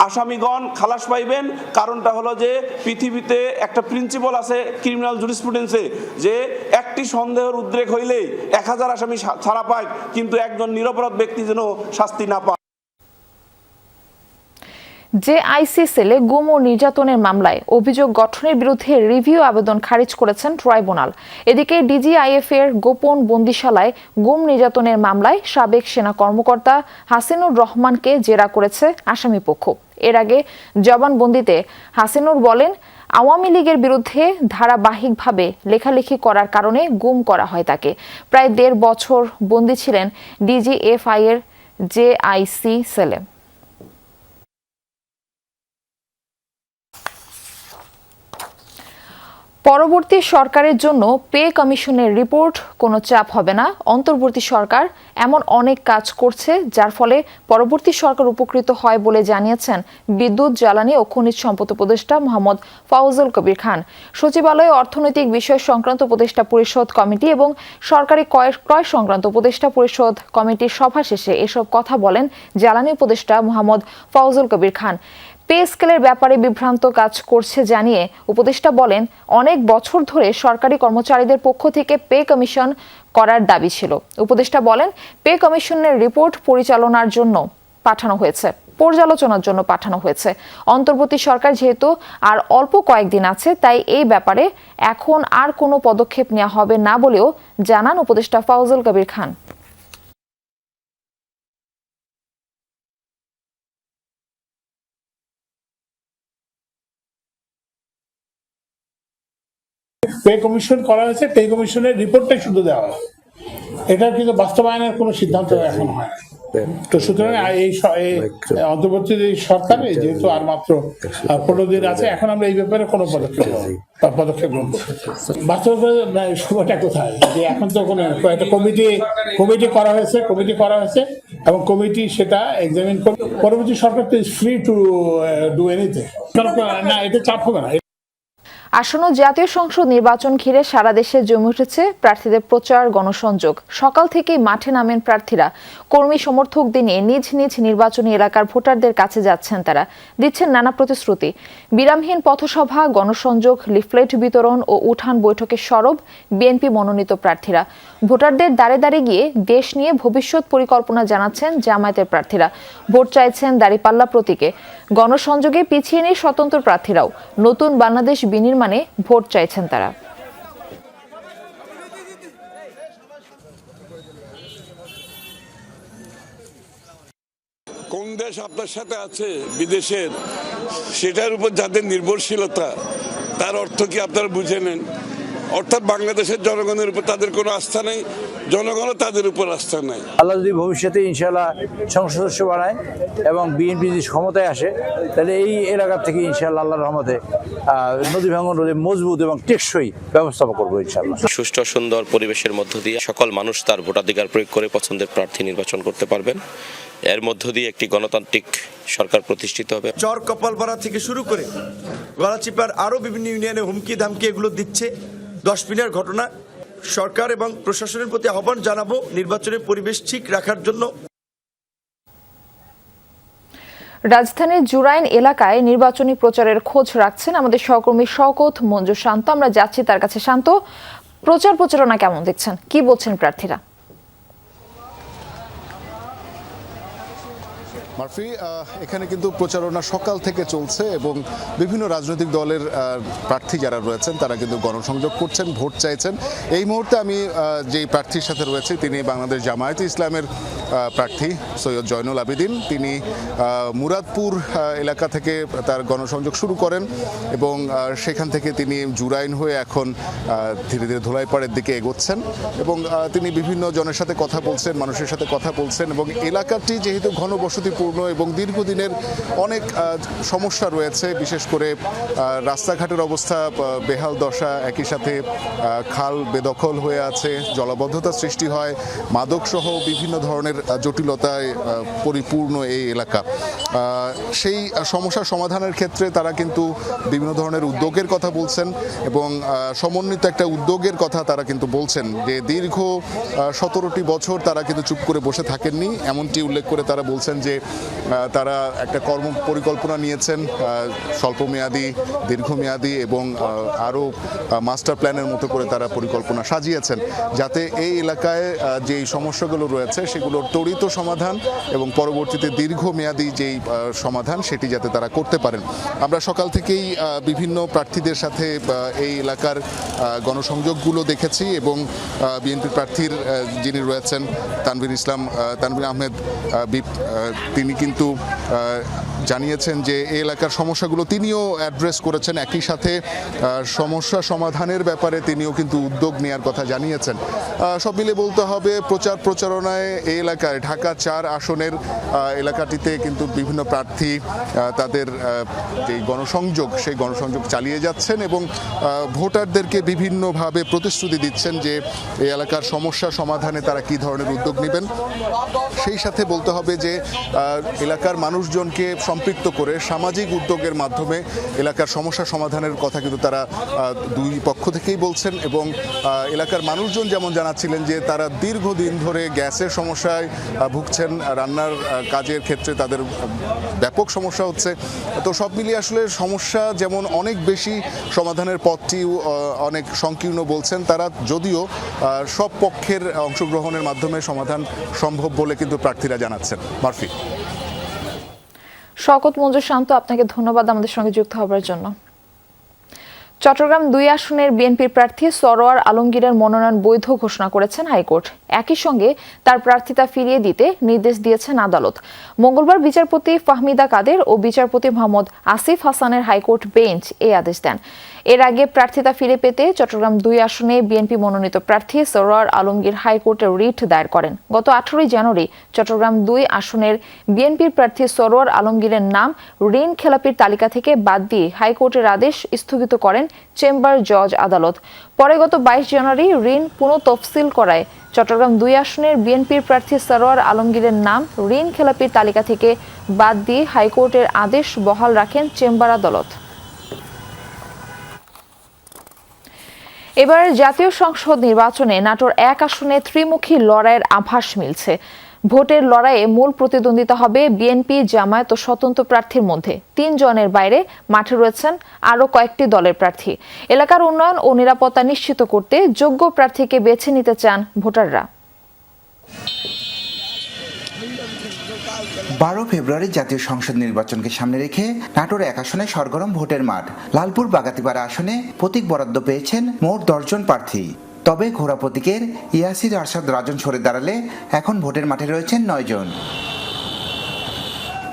[SPEAKER 14] আসামিগণ খালাস পাইবেন। কারণটা হলো যে পৃথিবীতে একটা প্রিন্সিপাল আছে ক্রিমিনাল জুরিসপ্রুডেন্সে, যে একটি সন্দেহের উদ্রেক হইলেই ১০০০ আসামি ছাড়া পায়, কিন্তু একজন নিরপরাধ ব্যক্তি যেন শাস্তি না পায়।
[SPEAKER 1] জেআইসি সেলে গুম ও নির্যাতনের মামলায় অভিযোগ গঠনের বিরুদ্ধে রিভিউ আবেদন খারিজ করেছেন ট্রাইব্যুনাল। এদিকে ডিজিআইএফ এর গোপন বন্দিশালায় গুম নির্যাতনের মামলায় সাবেক সেনা কর্মকর্তা হাসিনুর রহমানকে জেরা করেছে আসামিপক্ষ। এর আগে জবানবন্দিতে হাসিনুর বলেন, আওয়ামী লীগের বিরুদ্ধে ধারাবাহিকভাবে লেখালেখি করার কারণে গুম করা হয় তাকে। প্রায় ১.৫ বছর বন্দী ছিলেন ডিজিএফআই এর জেআইসি সেলে। পরবর্তী সরকারের জন্য পে কমিশনের রিপোর্ট কোনো চাপ হবে না। অন্তর্বর্তী সরকার এমন অনেক কাজ করছে যার ফলে পরবর্তী সরকার উপকৃত হয় বলে জানিয়েছেন বিদ্যুৎ, জ্বালানি ও খনিজ সম্পদ উপদেষ্টা মোহাম্মদ ফাউজুল কবির খান। সচিবালয়ে অর্থনৈতিক বিষয় সংক্রান্ত উপদেষ্টা পরিষদ কমিটি এবং সরকারি ক্রয় সংক্রান্ত উপদেষ্টা পরিষদ কমিটির সভা শেষে এসব কথা বলেন জ্বালানি উপদেষ্টা মোহাম্মদ ফাউজুল কবির খান। পে স্কেলের ব্যাপারে বিভ্রান্ত কাজ করছে জানিয়ে উপদেষ্টা বলেন, অনেক বছর ধরে সরকারি কর্মচারীদের পক্ষ থেকে পে কমিশন করার দাবি ছিল। উপদেষ্টা বলেন, পে কমিশনের রিপোর্ট পর্যালোচনার জন্য পাঠানো হয়েছে। অন্তর্বর্তী সরকার যেহেতু আর অল্প কয়েকদিন আছে, তাই এই ব্যাপারে এখন আর কোনো পদক্ষেপ নেওয়া হবে না বলেও জানান উপদেষ্টা ফাউজুল কবির খান।
[SPEAKER 15] পে কমিশন করা হয়েছে, পে কমিশনের রিপোর্টটাই শুধু দেওয়া হয়, এটা কিন্তু বাস্তবায়নের কোনো সিদ্ধান্ত এখন হয়। তো সুতরাং এই অন্তর্বর্তী সরকার যেহেতু আর মাত্র 15 দিন আছে, এখন আমরা এই ব্যাপারে কোনো পদক্ষেপ গ্রহণ করতে বাস্তব সময়টা কোথায়, যে এখন তো কোনো একটা কমিটি করা হয়েছে এবং কমিটি সেটা এক্সামিন করে পরবর্তী সরকার তো is free to do anything. না, এটা চাপ হবে না।
[SPEAKER 1] আসন্ন জাতীয় সংসদ নির্বাচন ঘিরে সারা দেশে জমে উঠেছে প্রার্থীদের প্রচার, গণসংযোগ। সকাল থেকেই মাঠে নামেন প্রার্থীরা। কর্মী সমর্থকদের নিয়ে নিজ নিজ নির্বাচনী এলাকার ভোটারদের কাছে যাচ্ছেন তারা, দিচ্ছেন নানা প্রতিশ্রুতি। বিরামহীন পথসভা, গণসংযোগ, লিফলেট বিতরণ ও উঠান বৈঠকে সরব বিএনপি মনোনীত প্রার্থীরা। ভোটারদের দ্বারে দ্বারে গিয়ে দেশ নিয়ে ভবিষ্যৎ পরিকল্পনা জানাচ্ছেন জামায়াতের প্রার্থীরা। ভোট চাইছেন দাঁড়িপাল্লা প্রতীকে। গণসংযোগে পিছিয়ে নেই স্বতন্ত্র প্রার্থীরাও। নতুন বাংলাদেশ বিনির্মাণে ভোট চাইছেন তারা।
[SPEAKER 16] কোন দেশ আপনার সাথে আছে বিদেশের, সেটার উপর যাদের নির্ভরশীলতা, তার অর্থ কি আপনারা বুঝে নেন? অর্থাৎ বাংলাদেশের জনগণের উপর তাদের কোনো আস্থা নেই, জনগণও তাদের উপর আস্থা নাই।
[SPEAKER 17] আল্লাহ যদি ভবিষ্যতে ইনশাআল্লাহ সংসদ সদস্য বানায় এবং বিএনপি যদি ক্ষমতায় আসে, তাহলে এই এলাকা থেকে ইনশাআল্লাহ আল্লাহর রহমতে নদী ভাঙন রোধে মজবুত এবং টেকসই ব্যবস্থা করবো ইনশাআল্লাহ।
[SPEAKER 18] সুষ্ঠু সুন্দর পরিবেশের মধ্য দিয়ে সকল মানুষ তার ভোটাধিকার প্রয়োগ করে পছন্দের প্রার্থী নির্বাচন করতে পারবেন। এর মধ্য দিয়ে একটি গণতান্ত্রিক সরকার প্রতিষ্ঠিত হবে।
[SPEAKER 19] চর কপালপাড়া থেকে শুরু করে গলাচিপার আরো বিভিন্ন ইউনিয়নে হুমকি ধামকি এগুলো দিচ্ছে। 10 দিনের ঘটনা। সরকার এবং প্রশাসনের প্রতি আহ্বান জানাবো নির্বাচনের পরিবেশ ঠিক রাখার জন্য।
[SPEAKER 1] রাজধানীর জুরাইন এলাকায় নির্বাচনী প্রচারের খোঁজ রাখছেন আমাদের সহকর্মী শওকত মঞ্জু শান্ত। আমরা যাচ্ছি তার কাছে। শান্ত, প্রচারণা কেমন দেখছেন, কি বলছেন প্রার্থীরা?
[SPEAKER 7] মারফি, এখানে কিন্তু প্রচারণা সকাল থেকে চলছে এবং বিভিন্ন রাজনৈতিক দলের প্রার্থী যারা রয়েছেন তারা কিন্তু গণসংযোগ করছেন, ভোট চাইছেন। এই মুহূর্তে আমি যেই প্রার্থীর সাথে রয়েছি তিনি বাংলাদেশ জামায়াতে ইসলামের প্রার্থী সৈয়দ জয়নুল আবেদিন। তিনি মুরাদপুর এলাকা থেকে তার গণসংযোগ শুরু করেন এবং সেখান থেকে তিনি জুরাইন হয়ে এখন ধীরে ধীরে ধোলাইপাড়ের দিকে এগোচ্ছেন এবং তিনি বিভিন্ন জনের সাথে কথা বলছেন, মানুষের সাথে কথা বলছেন এবং এলাকাটি যেহেতু ঘনবসতিপূর্ণ এবং দীর্ঘদিনের অনেক সমস্যা রয়েছে, বিশেষ করে রাস্তাঘাটের অবস্থা বেহাল দশা, একই সাথে খাল বেদখল হয়ে আছে, জলাবদ্ধতা সৃষ্টি হয়, মাদকসহ বিভিন্ন ধরনের জটিলতায় পরিপূর্ণ এই এলাকা। সেই সমস্যার সমাধানের ক্ষেত্রে তারা কিন্তু বিভিন্ন ধরনের উদ্যোগের কথা বলছেন এবং সমন্বিত একটা উদ্যোগের কথা তারা কিন্তু বলছেন যে দীর্ঘ 17টি বছর তারা কিন্তু চুপ করে বসে থাকেননি, এমনটি উল্লেখ করে তারা বলছেন যে তারা একটা কর্ম পরিকল্পনা নিয়েছেন, স্বল্পমেয়াদী, দীর্ঘমেয়াদী এবং আরও মাস্টার প্ল্যানের মতো করে তারা পরিকল্পনা সাজিয়েছেন যাতে এই এলাকায় যেই সমস্যাগুলো রয়েছে সেগুলোর ত্বরিত সমাধান এবং পরবর্তীতে দীর্ঘমেয়াদী যেই সমাধান সেটি যাতে তারা করতে পারেন। আমরা সকাল থেকেই বিভিন্ন প্রার্থীদের সাথে এই এলাকার গণসংযোগগুলো দেখেছি এবং বিএনপি প্রার্থীর যিনি রয়েছেন তানভীর আহমেদ তিনি কিন্তু জানিয়েছেন যে এই এলাকার সমস্যাগুলো তিনিও অ্যাড্রেস করেছেন, একই সাথে সমস্যা সমাধানের ব্যাপারে তিনিও কিন্তু উদ্যোগ নেওয়ার কথা জানিয়েছেন। সব মিলে বলতে হবে প্রচারণায় এই এলাকায় ঢাকা 4 আসনের এলাকাটিতে কিন্তু বিভিন্ন প্রার্থী তাদের যে গণসংযোগ সেই গণসংযোগ চালিয়ে যাচ্ছেন এবং ভোটারদেরকে বিভিন্নভাবে প্রতিশ্রুতি দিচ্ছেন যে এই এলাকার সমস্যা সমাধানে তারা কি ধরনের উদ্যোগ নেবেন। সেই সাথে বলতে হবে যে এলাকার মানুষজনকে সম্পৃক্ত করে সামাজিক উদ্যোগের মাধ্যমে এলাকার সমস্যা সমাধানের কথা কিন্তু তারা দুই পক্ষ থেকেই বলছেন এবং এলাকার মানুষজন যেমন জানাচ্ছিলেন যে তারা দীর্ঘদিন ধরে গ্যাসের সমস্যায় ভুগছেন, রান্নার কাজের ক্ষেত্রে তাদের ব্যাপক সমস্যা হচ্ছে। তো সব মিলিয়ে আসলে সমস্যা যেমন অনেক বেশি, সমাধানের পথটি অনেক সংকীর্ণ বলছেন তারা, যদিও সব পক্ষের অংশগ্রহণের মাধ্যমে সমাধান সম্ভব বলে কিন্তু প্রার্থীরা জানাচ্ছেন। মারফি।
[SPEAKER 1] শওকত মঞ্জুর শান্ত, আপনাকে ধন্যবাদ আমাদের সঙ্গে যুক্ত হবার জন্য। চট্টগ্রাম 2 আসনের বিএনপির প্রার্থী সরোয়ার আলমগীরের মনোনয়ন বৈধ ঘোষণা করেছেন হাইকোর্ট। একই সঙ্গে তার প্রার্থিতা ফিরিয়ে দিতে নির্দেশ দিয়েছেন আদালত। মঙ্গলবার বিচারপতি ফাহমিদা কাদের ও বিচারপতি মোহাম্মদ আসিফ হাসানের হাইকোর্ট বেঞ্চ এই আদেশ দেন। এর আগে প্রার্থিতা ফিরে পেতে চট্টগ্রাম 2 আসনে বিএনপি মনোনীত প্রার্থী সরোয়ার আলমগীর হাইকোর্টে রিট দায়ের করেন। গত 18 জানুয়ারি চট্টগ্রাম 2 আসনের বিএনপির প্রার্থী সরোয়ার আলমগীরের নাম ঋণ খেলাপির তালিকা থেকে বাদ দিয়ে হাইকোর্টের আদেশ স্থগিত করেন চেম্বার জজ আদালত। পরে গত 22 জানুয়ারি ঋণ পুনঃতফসিল করায় চট্টগ্রাম 2 আসনের বিএনপির প্রার্থী সরোয়ার আলমগীরের নাম ঋণ খেলাপির তালিকা থেকে বাদ দিয়ে হাইকোর্টের আদেশ বহাল রাখেন চেম্বার আদালত। এবারের জাতীয় সংসদ নির্বাচনে নাটোর 1 আসনে ত্রিমুখী লড়াইয়ের আভাস মিলছে। ভোটের লড়াইয়ে মূল প্রতিদ্বন্দ্বিতা হবে বিএনপি, জামায়াত ও স্বতন্ত্র প্রার্থীর মধ্যে। 3 জনের বাইরে মাঠে রয়েছেন আরও কয়েকটি দলের প্রার্থী। এলাকার উন্নয়ন ও নিরাপত্তা নিশ্চিত করতে যোগ্য প্রার্থীকে বেছে নিতে চান ভোটাররা।
[SPEAKER 20] 12 ফেব্রুয়ারি জাতীয় সংসদ নির্বাচনকে সামনে রেখে নাটোর 1 আসনে সরগরম ভোটের মাঠ। লালপুর বাগাতিপাড়া আসনে প্রতীক বরাদ্দ পেয়েছেন মোট 10 জন প্রার্থী। তবে ঘোড়া প্রতীকের ইয়াসির আরশাদ রাজন সরে দাঁড়ালে এখন ভোটের মাঠে রয়েছেন 9 জন।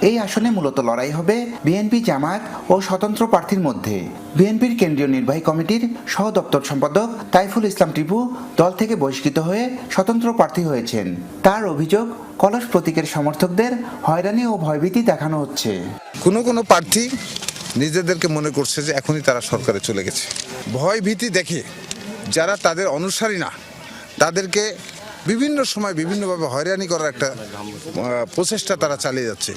[SPEAKER 20] এই আসনে মূলত লড়াই হবে বিএনপি, জামায়াত ও স্বতন্ত্র প্রার্থীর মধ্যে। বিএনপির কেন্দ্রীয় নির্বাহী কমিটির সহ দপ্তর সম্পাদক তাইফুল ইসলাম টিপু দল থেকে বহিষ্কৃত হয়ে স্বতন্ত্র প্রার্থী হয়েছেন। তার অভিযোগ, কলস প্রতীকের সমর্থকদের হয়রানি ও ভয়ভীতি দেখানো হচ্ছে।
[SPEAKER 21] কোনো প্রার্থী নিজেদেরকে মনে করছে যে এখনই তারা সরকারে চলে গেছে। ভয় ভীতি দেখে যারা তাদের অনুসারী না তাদেরকে বিভিন্ন সময় বিভিন্নভাবে হয়রানি করার একটা প্রচেষ্টা তারা চালিয়ে যাচ্ছে।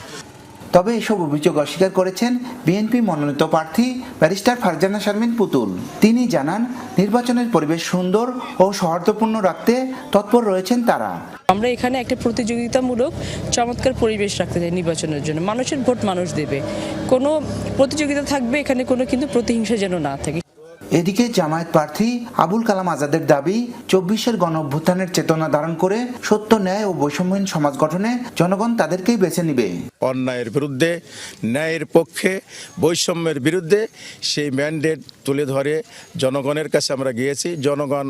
[SPEAKER 20] তবে এসব অভিযোগ অস্বীকার করেছেন বিএনপি মনোনীত প্রার্থী ব্যারিস্টার ফারজানা শারমিন পুতুল। তিনি জানান, নির্বাচনের পরিবেশ সুন্দর ও সৌহার্দ্যপূর্ণ রাখতে তৎপর রয়েছেন তারা।
[SPEAKER 22] আমরা এখানে একটা প্রতিযোগিতামূলক চমৎকার পরিবেশ রাখতে চাই নির্বাচনের জন্য। মানুষের ভোট মানুষ দেবে, কোনো প্রতিযোগিতা থাকবে এখানে, কোনো কিন্তু প্রতিহিংসা যেন না থাকে।
[SPEAKER 20] এদিকে জামায়াত প্রার্থী আবুল কালাম আজাদের দাবি 24-এর গণ অভ্যুত্থানের চেতনা ধারণ করে সত্য, ন্যায় ও বৈষম্যহীন সমাজ গঠনে জনগণ তাদেরকেই বেছে নিবে।
[SPEAKER 4] অন্যায়ের বিরুদ্ধে, ন্যায়ের পক্ষে, বৈষম্যের বিরুদ্ধে সেই ম্যান্ডেট তুলে ধরে জনগণের কাছে আমরা গিয়েছি। জনগণ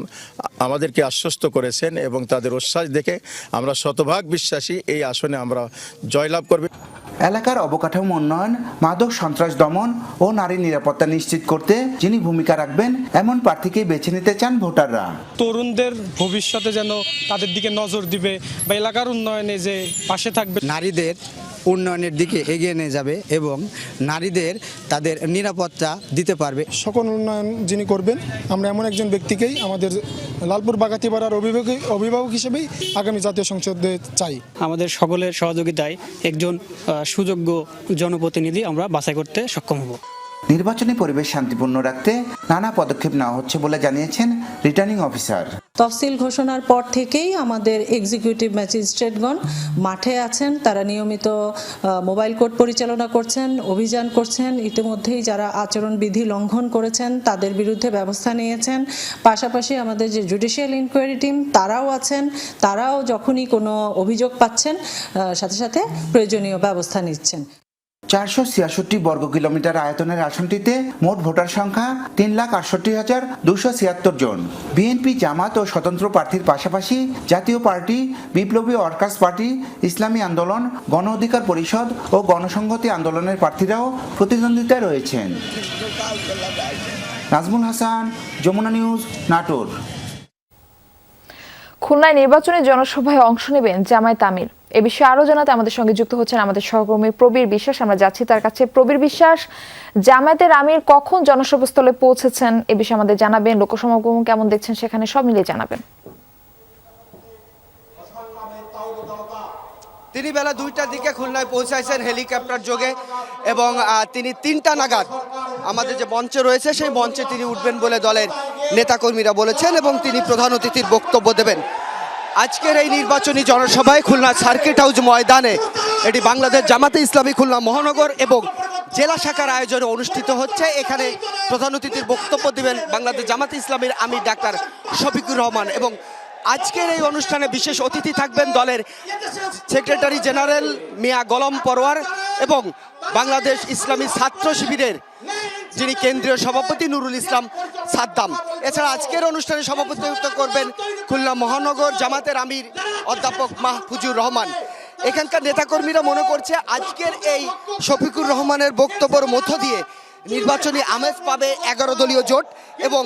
[SPEAKER 4] আমাদেরকে আশ্বস্ত করেছেন এবং তাদের উচ্ছ্বাস দেখে আমরা শতভাগ বিশ্বাসী এই আসনে আমরা জয়লাভ করব।
[SPEAKER 20] এলাকার অবকাঠামো উন্নয়ন, মাদক সন্ত্রাস দমন ও নারী নিরাপত্তা নিশ্চিত করতে যিনি ভূমিকা রাখবেন এমন প্রার্থীকেই বেছে নিতে চান ভোটাররা।
[SPEAKER 5] তরুণদের ভবিষ্যতে যেন তাদের দিকে নজর দিবে বা এলাকার উন্নয়নে যে পাশে থাকবে,
[SPEAKER 23] নারীদের উন্নয়নের দিকে এগিয়ে নিয়ে যাবে এবং নারীদের তাদের নিরাপত্তা দিতে পারবে।
[SPEAKER 5] সকল উন্নয়ন যিনি করবেন, আমরা এমন একজন ব্যক্তিকেই আমাদের লালপুর বাগাতিপাড়ার অভিভাবক হিসেবেই আগামী জাতীয় সংসদে চাই।
[SPEAKER 24] আমাদের সকলের সহযোগিতায় একজন সুযোগ্য জনপ্রতিনিধি আমরা বাছাই করতে সক্ষম হব।
[SPEAKER 20] নির্বাচনী পরিবেশ শান্তিপূর্ণ রাখতে নানা পদক্ষেপ নেওয়া হচ্ছে বলে জানিয়েছেন রিটার্নিং অফিসার।
[SPEAKER 25] তফসিল ঘোষণার পর থেকেই আমাদের এক্সিকিউটিভ ম্যাজিস্ট্রেটগণ মাঠে আছেন, তারা নিয়মিত মোবাইল কোর্ট পরিচালনা করছেন, অভিযান করছেন। ইতিমধ্যেই যারা আচরণবিধি লঙ্ঘন করেছেন তাদের বিরুদ্ধে ব্যবস্থা নিয়েছেন। পাশাপাশি আমাদের যে জুডিশিয়াল ইনকোয়ারি টিম তারাও আছেন, তারাও যখনই কোনো অভিযোগ পাচ্ছেন সাথে সাথে প্রয়োজনীয় ব্যবস্থা নিচ্ছেন।
[SPEAKER 20] 466 বর্গ কিলোমিটার আয়তনের আসনটিতে মোট ভোটার সংখ্যা 3,68,276 জন। বিএনপি, জামাত ও স্বতন্ত্র প্রার্থীর পাশাপাশি জাতীয় পার্টি, বিপ্লবী ওয়ার্কার্স পার্টি, ইসলামী আন্দোলন, গণ অধিকার পরিষদ ও গণসংহতি আন্দোলনের প্রার্থীরাও প্রতিদ্বন্দ্বিতায় রয়েছেন। নাজমুল হাসান, যমুনা নিউজ, নাটোর।
[SPEAKER 1] খুলনায় নির্বাচনী জনসভায় অংশ নেবেন জামায়াত আমির। এ বিষয়ে আরো জানাতে আমাদের সঙ্গে যুক্ত হচ্ছেন আমাদের সহকর্মী প্রবীর বিশ্বাস। আমরা যাচ্ছি তার কাছে। প্রবীর বিশ্বাস, জামায়াতের আমির কখন জনসভাস্থলে পৌঁছেছেন এ বিষয়ে আমাদের জানাবেন। লোকসমাগম কেমন দেখছেন সেখানে সব মিলিয়ে জানাবেন।
[SPEAKER 26] তিনি বেলা 2টার দিকে খুলনায় পৌঁছাইছেন হেলিকপ্টার যোগে এবং তিনি 3টা নাগাদ আমাদের যে মঞ্চ রয়েছে সেই মঞ্চে তিনি উঠবেন বলে দলের নেতাকর্মীরা বলেছেন এবং তিনি প্রধান অতিথির বক্তব্য দেবেন। আজকের এই নির্বাচনী জনসভায় খুলনা সার্কিট হাউস ময়দানে এটি বাংলাদেশ জামাতে ইসলামী খুলনা মহানগর এবং জেলা শাখার আয়োজনে অনুষ্ঠিত হচ্ছে। এখানে প্রধান অতিথির বক্তব্য দেবেন বাংলাদেশ জামাতে ইসলামীর আমির ডাক্তার শফিকুর রহমান এবং আজকের এই অনুষ্ঠানে বিশেষ অতিথি থাকবেন দলের সেক্রেটারি জেনারেল মিয়া গোলাম পরোয়ার এবং বাংলাদেশ ইসলামী ছাত্র শিবিরের যিনি কেন্দ্রীয় সভাপতি নুরুল ইসলাম সাদ্দাম। এছাড়া আজকের অনুষ্ঠানে সভাপতিত্ব করবেন খুলনা মহানগর জামাতের আমির অধ্যাপক মাহফুজুর রহমান। এখানকার নেতাকর্মীরা মনে করছে আজকের এই শফিকুর রহমানের বক্তব্যের মধ্য দিয়ে নির্বাচনী আমেজ পাবে 11 দলীয় জোট এবং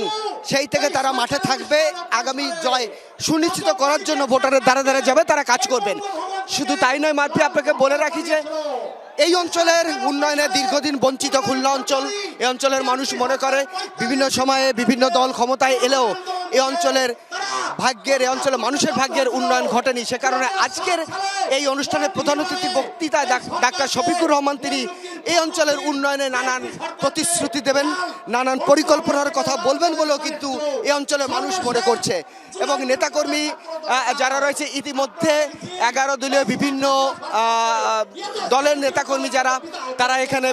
[SPEAKER 26] সেই থেকে তারা মাঠে থাকবে, আগামী জয় সুনিশ্চিত করার জন্য ভোটারের দ্বারা দ্বারা যাবে, তারা কাজ করবেন। শুধু তাই নয় মারফি, আপনাকে বলে রাখি যে এই অঞ্চলের উন্নয়নে দীর্ঘদিন বঞ্চিত খুলনা অঞ্চল, এই অঞ্চলের মানুষ মনে করে বিভিন্ন সময়ে বিভিন্ন দল ক্ষমতায় এলেও এই অঞ্চলের মানুষের ভাগ্যের উন্নয়ন ঘটেনি। সে কারণে আজকের এই অনুষ্ঠানে প্রধান অতিথি বক্তৃতায় ডাক্তার শফিকুর রহমান তিনি এই অঞ্চলের উন্নয়নে নানান প্রতিশ্রুতি দেবেন, নানান পরিকল্পনার কথা বলবেন বলেও কিন্তু এই অঞ্চলের মানুষ মনে করছে। এবং নেতাকর্মী যারা রয়েছে ইতিমধ্যে 11 দলীয় বিভিন্ন দলের নেতাকর্মী তারা এখানে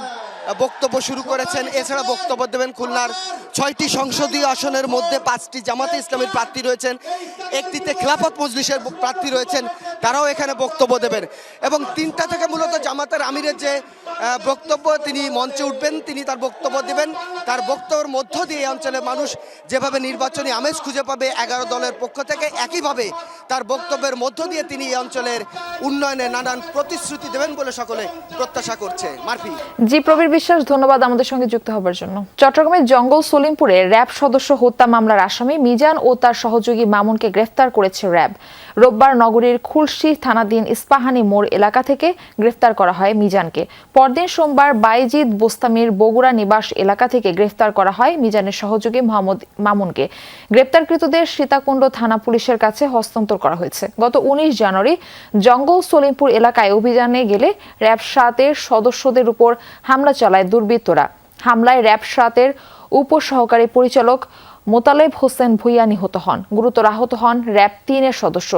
[SPEAKER 26] বক্তব্য শুরু করেছেন। এছাড়া বক্তব্য দেবেন খুলনার 6টি সংসদীয় আসনের মধ্যে 5টি জামাতে ইসলামীর প্রার্থী রয়েছেন, একটিতে খেলাফত মজলিসের প্রার্থী রয়েছেন, তারাও এখানে বক্তব্য দেবেন। এবং 3টা থেকে মূলত জামাতের আমিরের যে বক্তব্য, তিনি মঞ্চে উঠবেন, তিনি তার বক্তব্য দেবেন। তার বক্তব্যের মধ্য দিয়ে এই অঞ্চলের মানুষ যেভাবে নির্বাচনী আমেজ খুঁজে পাবে 11 দলের পক্ষ থেকে, একইভাবে তার বক্তব্যের মধ্য দিয়ে তিনি এই অঞ্চলের উন্নয়নে নানান প্রতিশ্রুতি দেবেন বলে সকলে প্রত্যাশা করছে। মারফি।
[SPEAKER 1] জি প্রবীর বিশ্বাস, ধন্যবাদ আমাদের সঙ্গে যুক্ত হবার জন্য। চট্টগ্রামের জঙ্গল সলিমপুরে র‍্যাব সদস্য হত্যা মামলার আসামি মিজান ও তার সহযোগী মামুনকে গ্রেফতার করেছে র‍্যাব। রোববার নগরীর খুলশী থানাধীন ইস্পাহানি মোড় এলাকা থেকে গ্রেফতার করা হয় মিজানকে। পরদিন সোমবার বাইজিদ বোস্তামির বগুড়া নিবাস এলাকা থেকে গ্রেফতার করা হয় মিজানের সহযোগী মোহাম্মদ মামুনকে। গ্রেফতারকৃতদের সীতাকুণ্ড থানা পুলিশের কাছে হস্তান্তর করা হয়েছে। গত 19 জানুয়ারি জঙ্গল সলিমপুর এলাকায় অভিযানে গেলে র‍্যাব 7-এর সদস্যদের উপর হামলা চালায় দুর্বৃত্তরা। হামলায় র‍্যাব 7-এর উপসহকারী পরিচালক মোতালেব হোসেন ভুইয়া নিহত হন। গুরুতর আহত হন র‍্যাব 3-এর সদস্য।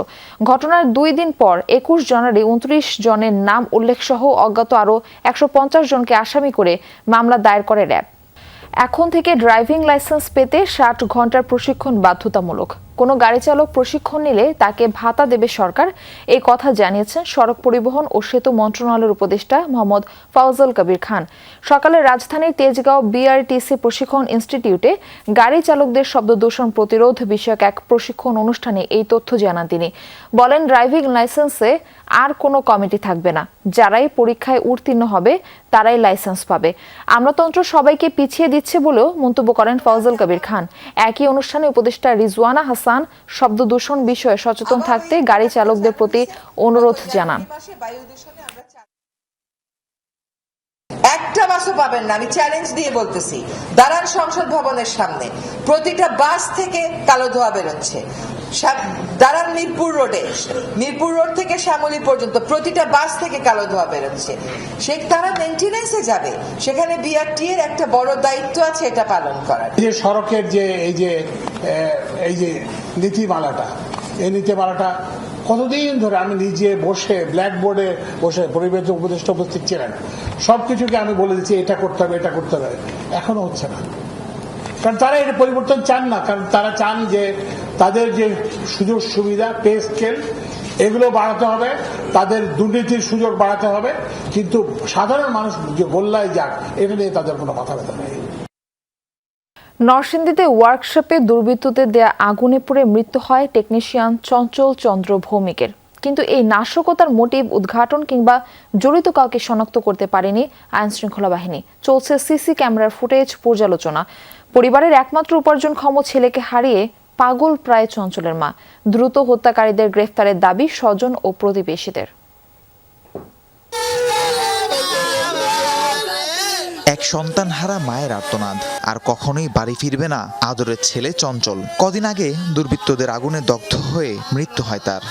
[SPEAKER 1] ঘটনার 2 দিন পর 21 জানুয়ারি 29 জনের নাম উল্লেখ সহ অজ্ঞাত আরও 150 জনকে আসামি করে মামলা দায়ের করে র‍্যাব। এখন থেকে ড্রাইভিং লাইসেন্স পেতে 60 ঘন্টার প্রশিক্ষণ বাধ্যতামূলক। কোনো গাড়ি চালক প্রশিক্ষণ নিলে তাকে ভাতা দেবে সরকার, এই কথা জানিয়েছেন সড়ক পরিবহন ও সেতু মন্ত্রণালয়ের উপদেষ্টা মোহাম্মদ ফাউজুল কবির খান। সকালে রাজধানীর তেজগাঁও বিআরটিসি প্রশিক্ষণ ইনস্টিটিউটে গাড়ি চালকদের শব্দ দূষণ প্রতিরোধ বিষয়ক এক প্রশিক্ষণ অনুষ্ঠানে এই তথ্য জানান তিনি। বলেন, ড্রাইভিং লাইসেন্সে আর কোনো কমিটি থাকবে না, যারাই পরীক্ষায় উত্তীর্ণ হবে তারাই লাইসেন্স পাবে। আমলাতন্ত্র সবাইকে পিছিয়ে দিচ্ছে বলেও মন্তব্য করেন ফাউজুল কবির খান। একই অনুষ্ঠানে উপদেষ্টা রিজওয়ানা হাসান শব্দ দূষণ বিষয়ে সচেতন থাকতে গাড়ি চালকদের প্রতি অনুরোধ জানান।
[SPEAKER 2] একটা বাসও পাবেন না, আমি চ্যালেঞ্জ দিয়ে বলতেছি। দাঁড়ান সংসদ ভবনের সামনে, প্রতিটা বাস থেকে কালো ধোঁয়া বেরোচ্ছে। দাঁড়ান মিরপুর রোড থেকে শ্যামলী পর্যন্ত প্রতিটা বাস থেকে কালো ধোঁয়া বেরোচ্ছে। তারা মেইনটেনেন্সে যাবে, সেখানে বিআরটি এর একটা বড় দায়িত্ব আছে এটা পালন করার।
[SPEAKER 15] যে সড়কের যে এই যে নীতিমালাটা, এই নীতিমালাটা কতদিন ধরে আমি নিজে বসে ব্ল্যাকবোর্ডে বসে পরিবেশ উপদেষ্টা উপস্থিত ছিলেন, সবকিছুকে আমি বলে দিচ্ছি এটা করতে হবে, এটা করতে হবে, এখনো হচ্ছে না। কারণ তারা এটা পরিবর্তন চান না, কারণ তারা চান যে তাদের যে সুযোগ সুবিধা, পে স্কেল, এগুলো বাড়াতে হবে, তাদের দুর্নীতির সুযোগ বাড়াতে হবে, কিন্তু সাধারণ মানুষ যে গোল্লায় যাক এটা নিয়ে তাদের কোনো মাথা ব্যথা নেই।
[SPEAKER 1] নরসিংদীতে ওয়ার্কশপে দুর্বৃত্তদের দেয়া আগুনে পুড়ে মৃত্যু হয় টেকনিশিয়ান চঞ্চল চন্দ্র ভৌমিকের। কিন্তু এই নাশকতার মোটিভ উদ্ঘাটন কিংবা জড়িত কাউকে শনাক্ত করতে পারেনি আইনশৃঙ্খলা বাহিনী। চলছে সিসি ক্যামেরার ফুটেজ পর্যালোচনা। পরিবারের একমাত্র উপার্জনক্ষম ছেলেকে হারিয়ে পাগল প্রায় চঞ্চলের মা। দ্রুত হত্যাকারীদের গ্রেফতারের দাবি স্বজন ও প্রতিবেশীদের।
[SPEAKER 6] এক সন্তানহারা মায়ের আর্তনাদ, আর কখনোই বাড়ি ফিরবে না আদরের ছেলে চঞ্চল। কদিন আগে দুর্বৃত্তদের আগুনে দগ্ধ হয়ে মৃত্যু হয় তার।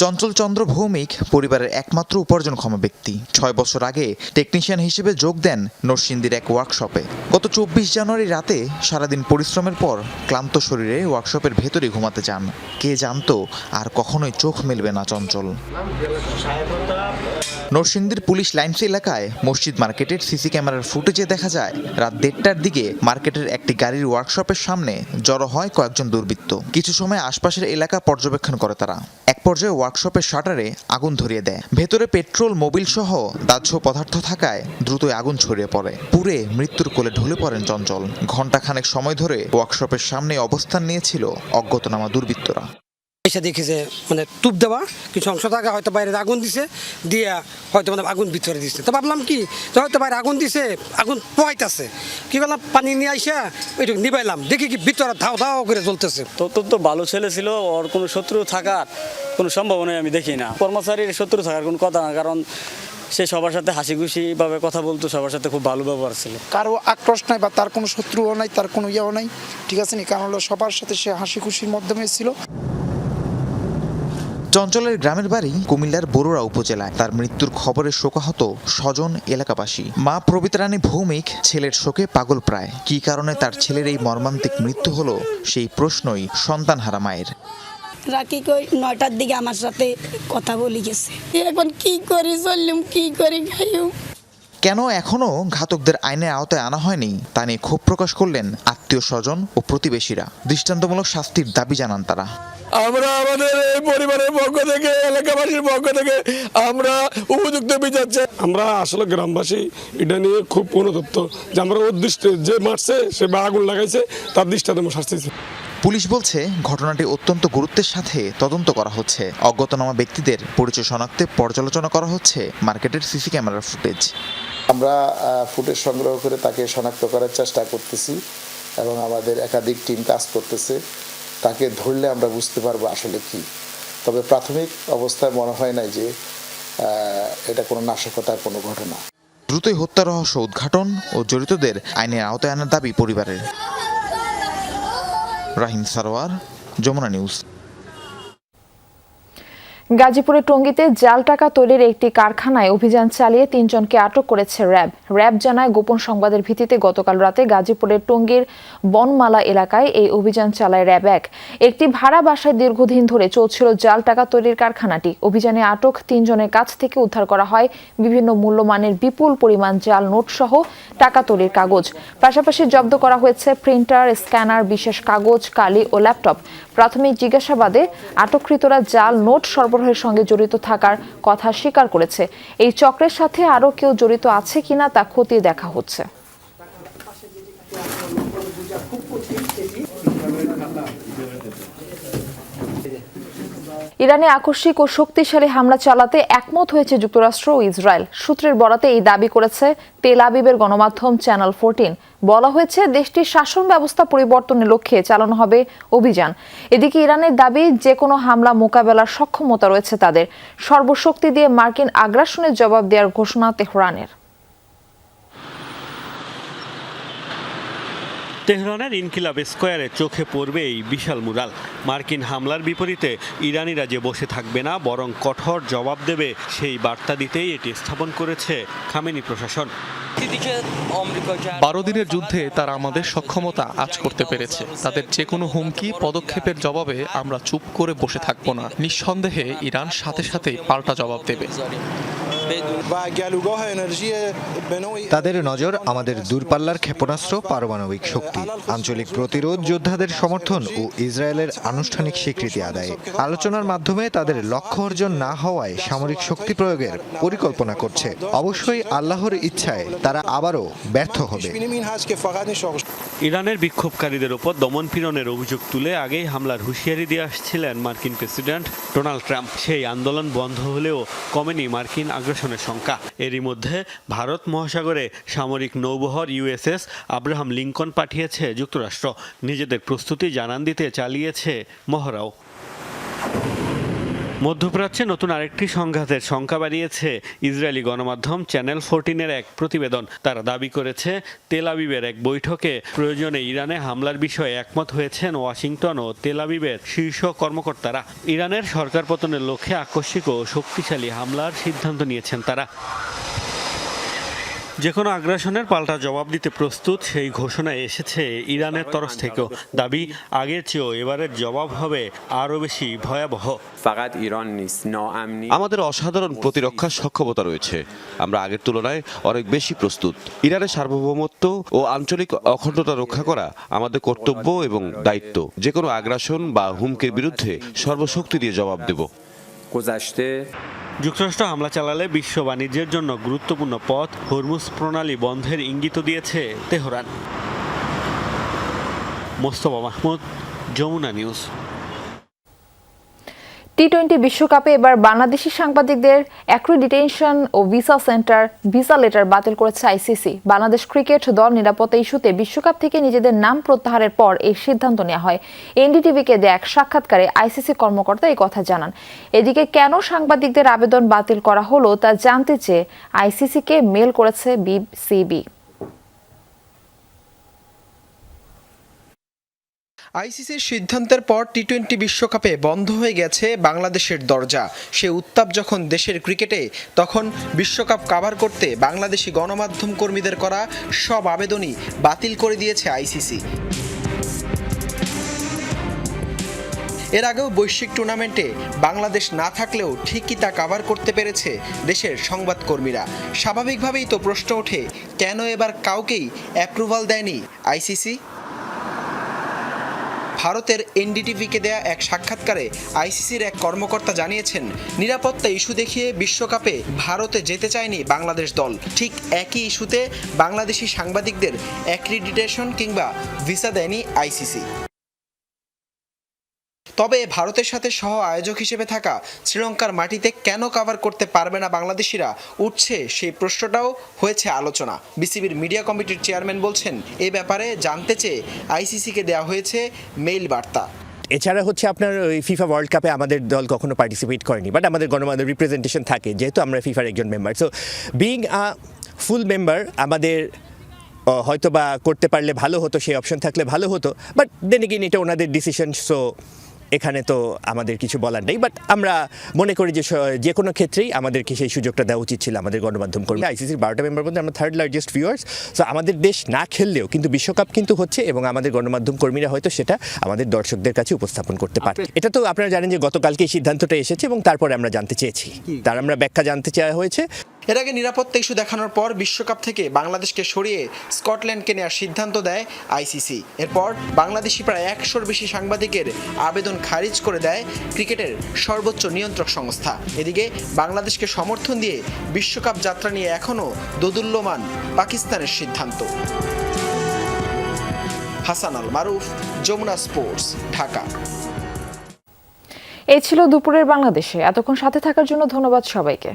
[SPEAKER 6] চঞ্চল চন্দ্র ভৌমিক পরিবারের একমাত্র উপার্জনক্ষম ব্যক্তি। 6 বছর আগে টেকনিশিয়ান হিসেবে যোগ দেন নরসিংদীর এক ওয়ার্কশপে। গত 24 জানুয়ারি রাতে সারাদিন পরিশ্রমের পর ক্লান্ত শরীরে ওয়ার্কশপের ভেতরে ঘুমাতে যান। কে জানতো আর কখনোই চোখ মেলবে না চঞ্চল। নরসিংদীর পুলিশ লাইন্স এলাকায় মসজিদ মার্কেটের সিসি ক্যামেরার ফুটেজে দেখা যায় রাত 1:30টার দিকে মার্কেটের একটি গাড়ির ওয়ার্কশপের সামনে জড়ো হয় কয়েকজন দুর্বৃত্ত। কিছু সময় আশপাশের এলাকা পর্যবেক্ষণ করে তারা। এক পর্যায়ে ওয়ার্কশপের শাটারে আগুন ধরিয়ে দেয়। ভেতরে পেট্রোল, মোবিল সহ দাহ্য পদার্থ থাকায় দ্রুতই আগুন ছড়িয়ে পড়ে। পুড়ে মৃত্যুর কোলে ঢলে পড়েন চঞ্চল। ঘণ্টাখানেক সময় ধরে ওয়ার্কশপের সামনে অবস্থান নিয়েছিল অজ্ঞাতনামা দুর্বৃত্তরা।
[SPEAKER 23] এসে দেখেছে মানে টুপ দেওয়া কিছু অংশ থাকা, হয়তো বাইরে আগুন দিছে, দিয়ে হয়তো মানে আগুন ভিতরে দিচ্ছে। তো ভাবলাম কি হয়তো বাইরে আগুন দিছে, আগুন পোয়াইতেছে, কি করলাম পানি নিয়ে আইসা ওইটুকু নিবাইলাম, দেখি কি ভিতরে ধাও ধাও করে জ্বলতেছে।
[SPEAKER 8] তো ভালো ছেলে ছিল, ওর কোনো শত্রু থাকার কোনো সম্ভাবনাই আমি দেখি না। কর্মচারীর শত্রু থাকার কোনো কথা না, কারণ সে সবার সাথে হাসি খুশি ভাবে কথা বলতো, সবার সাথে খুব ভালো ব্যবহার ছিল।
[SPEAKER 9] কারো আক্রোশ নাই বা তার কোনো শত্রুও নাই, তার কোনো ইয়েও নাই, ঠিক আছে নি, কারণ হলো সবার সাথে সে হাসি খুশির মাধ্যমে ছিল।
[SPEAKER 6] চঞ্চলের গ্রামের বাড়ি কুমিল্লার বরুড়া উপজেলায়। তার মৃত্যুর খবরে শোকাহত স্বজন, এলাকাবাসী। মা প্রবিতা রানী ভৌমিক ছেলের শোকে পাগল প্রায়। কী কারণে তার ছেলের এই মর্মান্তিক মৃত্যু হলো সেই প্রশ্নই সন্তানহারা মায়ের।
[SPEAKER 10] রাখি কই 9টার দিকে আমার সাথে কথা বলি গেছে, এখন কি করি চললুম, কি করি খাইও।
[SPEAKER 6] কেন এখনো ঘাতকদের আইনের আওতায় আনা হয়নি তা নিয়ে ক্ষোভ প্রকাশ করলেন আত্মীয় স্বজন ও প্রতিবেশীরা। দৃষ্টান্তমূলক শাস্তির দাবি জানান তারা।
[SPEAKER 11] আমরা আমাদের এই পরিবারের পক্ষ থেকে, এলাকাবাসীর পক্ষ থেকে আমরা উপযুক্ত বিচার চাই। আমরা আসলে গ্রামবাসী এটা নিয়ে খুব অনুতপ্ত যে আমরা উদ্দিষ্ট যে মারছে সে আগুন লাগাইছে তার দৃষ্টান্তমূলক শাস্তি।
[SPEAKER 6] পুলিশ বলছে ঘটনাটি অত্যন্ত গুরুত্বের সাথে তদন্ত করা হচ্ছে। অজ্ঞাতনামা ব্যক্তিদের পরিচয় শনাক্তে পর্যালোচনা করা হচ্ছে মার্কেটের সিসি ক্যামেরার ফুটেজ।
[SPEAKER 27] আমরা ফুটেজ সংগ্রহ করে তাকে শনাক্ত করার চেষ্টা করতেছি এবং আমাদের একাধিক টিম কাজ করতেছে। তাকে ধরলে আমরা বুঝতে পারবো আসলে কি। তবে প্রাথমিক অবস্থায় মনে হয় না যে এটা কোনো নাশকতার কোনো ঘটনা।
[SPEAKER 6] দ্রুতই হত্যা রহস্য উদ্ঘাটন ও জড়িতদের আইনের আওতায় আনার দাবি পরিবারের। রাহিম সারোয়ার, যমুনা নিউজ।
[SPEAKER 1] গাজীপুরের টঙ্গীতে জাল টাকা তৈরির একটি কারখানায় অভিযান চালিয়ে 3 জনকে আটক করেছে র্যাব। র্যাব জানায় গোপন সংবাদের ভিত্তিতে গতকাল রাতে গাজীপুরের টঙ্গীর বনমালা এলাকায় এই অভিযান চালায় র্যাব 1। একটি ভাড়া বাসায় দীর্ঘদিন ধরে চলছিল জাল টাকা তৈরির কারখানাটি। অভিযানে আটক 3 জনের কাছ থেকে উদ্ধার করা হয় বিভিন্ন মূল্যমানের বিপুল পরিমাণ জাল নোট সহ টাকা তৈরির কাগজ। পাশাপাশি জব্দ করা হয়েছে প্রিন্টার, স্ক্যানার, বিশেষ কাগজ, কালি ও ল্যাপটপ। প্রাথমিক জিজ্ঞাসাবাদে আটককৃতরা জাল নোট সরবরাহের সঙ্গে জড়িত থাকার কথা স্বীকার করেছে। এই চক্রের সাথে আরও কেউ জড়িত আছে কিনা তা খতিয়ে দেখা হচ্ছে। ইরানে আকস্মিক ও শক্তিশালী হামলা চালাতে একমত হয়েছে যুক্তরাষ্ট্র ও ইসরায়েল। সূত্রের বরাতে এই দাবি করেছে তেল আবিবের গণমাধ্যম চ্যানেল 14। বলা হয়েছে দেশটির শাসন ব্যবস্থা পরিবর্তনের লক্ষ্যে চালানো হবে অভিযান। এদিকে ইরানের দাবি যে কোনো হামলা মোকাবেলার সক্ষমতা রয়েছে তাদের। সর্বশক্তি দিয়ে মার্কিন আগ্রাসনের জবাব দেওয়ার ঘোষণা তেহরানের।
[SPEAKER 3] তেহরানের ইনকিলাব স্কোয়ারে চোখে পড়বে এই বিশাল মুরাল। মার্কিন হামলার বিপরীতে ইরানিরা যে বসে থাকবে না, বরং কঠোর জবাব দেবে, সেই বার্তা দিতেই এটি স্থাপন করেছে খামেনি প্রশাসন।
[SPEAKER 12] 12 দিনের যুদ্ধে তারা আমাদের সক্ষমতা আঁচ করতে পেরেছে। তাদের যে কোনো হুমকি পদক্ষেপের জবাবে আমরা চুপ করে বসে থাকব না। নিঃসন্দেহে ইরান সাথে সাথে পাল্টা জবাব দেবে।
[SPEAKER 13] তাদের নজর আমাদের দূরপাল্লার ক্ষেপণাস্ত্র, পারমাণবিক শক্তি, আঞ্চলিক প্রতিরোধ যোদ্ধাদের সমর্থন ও ইসরায়েলের আনুষ্ঠানিক স্বীকৃতি আদায়। আলোচনার মাধ্যমে তাদের লক্ষ্য অর্জন না হওয়ায় সামরিক শক্তি প্রয়োগের পরিকল্পনা করছে। অবশ্যই আল্লাহর ইচ্ছায় তারা আবারও ব্যর্থ হবে।
[SPEAKER 3] ইরানের বিক্ষোভকারীদের উপর দমনপীড়নের অভিযোগ তুলে আগেই হামলার হুঁশিয়ারি দিয়ে আসছিলেন মার্কিন প্রেসিডেন্ট ডোনাল্ড ট্রাম্প। সেই আন্দোলন বন্ধ হলেও কমেনি মার্কিন আগ্রাসনের শঙ্কা। এরই মধ্যে ভারত মহাসাগরে সামরিক নৌবহর USS আব্রাহাম লিঙ্কন পাঠিয়েছে যুক্তরাষ্ট্র। নিজেদের প্রস্তুতি জানান দিতে চালিয়েছে মহড়াও। মধ্যপ্রাচ্যে নতুন আরেকটি সংঘাতের শঙ্কা বাড়িয়েছে ইসরায়েলি গণমাধ্যম চ্যানেল 14-এর এক প্রতিবেদন। তারা দাবি করেছে তেল আবিবের এক বৈঠকে প্রয়োজনে ইরানে হামলার বিষয়ে একমত হয়েছেন ওয়াশিংটন ও তেল আবিবের শীর্ষ কর্মকর্তারা। ইরানের সরকার পতনের লক্ষ্যে আকস্মিক ও শক্তিশালী হামলার সিদ্ধান্ত নিয়েছেন তারা। যে কোনো আগ্রাসনের পাল্টা জবাব দিতে প্রস্তুত, সেই ঘোষণা এসেছে ইরানের তরফ থেকেও। দাবি আগের চেয়েও এবারের জবাব হবে আরও বেশি ভয়াবহ।
[SPEAKER 14] আমাদের অসাধারণ প্রতিরক্ষা সক্ষমতা রয়েছে। আমরা আগের তুলনায় অনেক বেশি প্রস্তুত। ইরানের সার্বভৌমত্ব ও আঞ্চলিক অখণ্ডতা রক্ষা করা আমাদের কর্তব্য এবং দায়িত্ব। যে কোনো আগ্রাসন বা হুমকির বিরুদ্ধে সর্বশক্তি দিয়ে জবাব দেব।
[SPEAKER 3] যুক্তরাষ্ট্র হামলা চালালে বিশ্ব বাণিজ্যের জন্য গুরুত্বপূর্ণ পথ হরমুজ প্রণালী বন্ধের ইঙ্গিত দিয়েছে তেহরান। মোস্তফা মাহমুদ, যমুনা নিউজ।
[SPEAKER 1] টি-20 বিশ্বকাপে এবার বাংলাদেশি সাংবাদিকদের অ্যাক্রিডিটেশন ও ভিসা লেটার বাতিল করেছে ICC। বাংলাদেশ ক্রিকেট দল নিরাপত্তা ইস্যুতে বিশ্বকাপ থেকে নিজেদের নাম প্রত্যাহারের পর এই সিদ্ধান্ত নেওয়া হয়। NDTV-কে দেয়া এক সাক্ষাৎকারে ICC কর্মকর্তা এই কথা জানান। এদিকে কেন সাংবাদিকদের আবেদন বাতিল করা হলো তা জানতে চেয়ে ICC-কে মেল করেছে BCB।
[SPEAKER 16] আইসিসির সিদ্ধান্তের পর টি-20 বিশ্বকাপে বন্ধ হয়ে গেছে বাংলাদেশের দরজা। সে উত্তাপ যখন দেশের ক্রিকেটে, তখন বিশ্বকাপ কাভার করতে বাংলাদেশি গণমাধ্যম কর্মীদের করা সব আবেদনই বাতিল করে দিয়েছে আইসিসি। এর আগেও বৈশ্বিক টুর্নামেন্টে বাংলাদেশ না থাকলেও ঠিকই তা কাভার করতে পেরেছে দেশের সংবাদকর্মীরা। স্বাভাবিকভাবেই তো প্রশ্ন ওঠে, কেন এবার কাউকেই অ্যাপ্রুভাল দেয়নি আইসিসি? ভারতের NDTV-কে দেয়া এক সাক্ষাৎকারে আইসিসির এক কর্মকর্তা জানিয়েছেন, নিরাপত্তা ইস্যু দেখিয়ে বিশ্বকাপে ভারতে যেতে চায়নি বাংলাদেশ দল। ঠিক একই ইস্যুতে বাংলাদেশি সাংবাদিকদের অ্যাক্রিডিটেশন কিংবা ভিসা দেয়নি আইসিসি। তবে ভারতের সাথে সহ আয়োজক হিসেবে থাকা শ্রীলঙ্কার মাটিতে কেন কাভার করতে পারবে না বাংলাদেশিরা, উঠছে সেই প্রশ্নটাও হয়েছে আলোচনা। বিসিবির মিডিয়া কমিটির চেয়ারম্যান বলছেন, এ ব্যাপারে জানতে চেয়ে আইসিসিকে দেওয়া হয়েছে মেইল বার্তা।
[SPEAKER 17] এছাড়া হচ্ছে আপনার ওই ফিফা ওয়ার্ল্ড কাপে আমাদের দল কখনো পার্টিসিপেট করেনি, বাট আমাদের গণমাধ্যম রিপ্রেজেন্টেশন থাকে যেহেতু আমরা ফিফার একজন member. So being a full member আমাদের হয়তো বা করতে পারলে ভালো হতো, সেই অপশন থাকলে ভালো হতো, বাট দেন এগেইন এটা ওনাদের ডিসিশন। সো এখানে তো আমাদের কিছু বলার নেই, বাট আমরা মনে করি যে কোনো ক্ষেত্রেই আমাদেরকে সেই সুযোগটা দেওয়া উচিত ছিল আমাদের গণমাধ্যম কর্মী। আইসিসির 12টা মেম্বার মধ্যে আমরা 3rd লার্জেস্ট ভিউয়ার্স। সো আমাদের দেশ না খেললেও কিন্তু বিশ্বকাপ কিন্তু হচ্ছে এবং আমাদের গণমাধ্যম কর্মীরা হয়তো সেটা আমাদের দর্শকদের কাছে উপস্থাপন করতে পারে। এটা তো আপনারা জানেন যে গতকালকে এই সিদ্ধান্তটা এসেছে এবং তারপরে আমরা জানতে চেয়েছি, তার আমরা ব্যাখ্যা জানতে চাওয়া হয়েছে।
[SPEAKER 16] এর আগে নিরাপত্তা ইস্যু দেখানোর পর বিশ্বকাপ থেকে বাংলাদেশকে সরিয়ে স্কটল্যান্ডকে নেওয়ার সিদ্ধান্ত দেয় আইসিসি। এরপর বাংলাদেশি প্রায় 100-র বেশি সাংবাদিকের আবেদন খারিজ করে দেয় ক্রিকেটের সর্বোচ্চ নিয়ন্ত্রক সংস্থা। এদিকে বাংলাদেশকে সমর্থন দিয়ে বিশ্বকাপ যাত্রা নিয়ে এখনও দোদুল্যমান পাকিস্তানের সিদ্ধান্ত। হাসান আল মারুফ, যমুনা স্পোর্টস, ঢাকা।
[SPEAKER 1] এই ছিল দুপুরের বাংলাদেশে। এতক্ষণ সাথে থাকার জন্য ধন্যবাদ সবাইকে।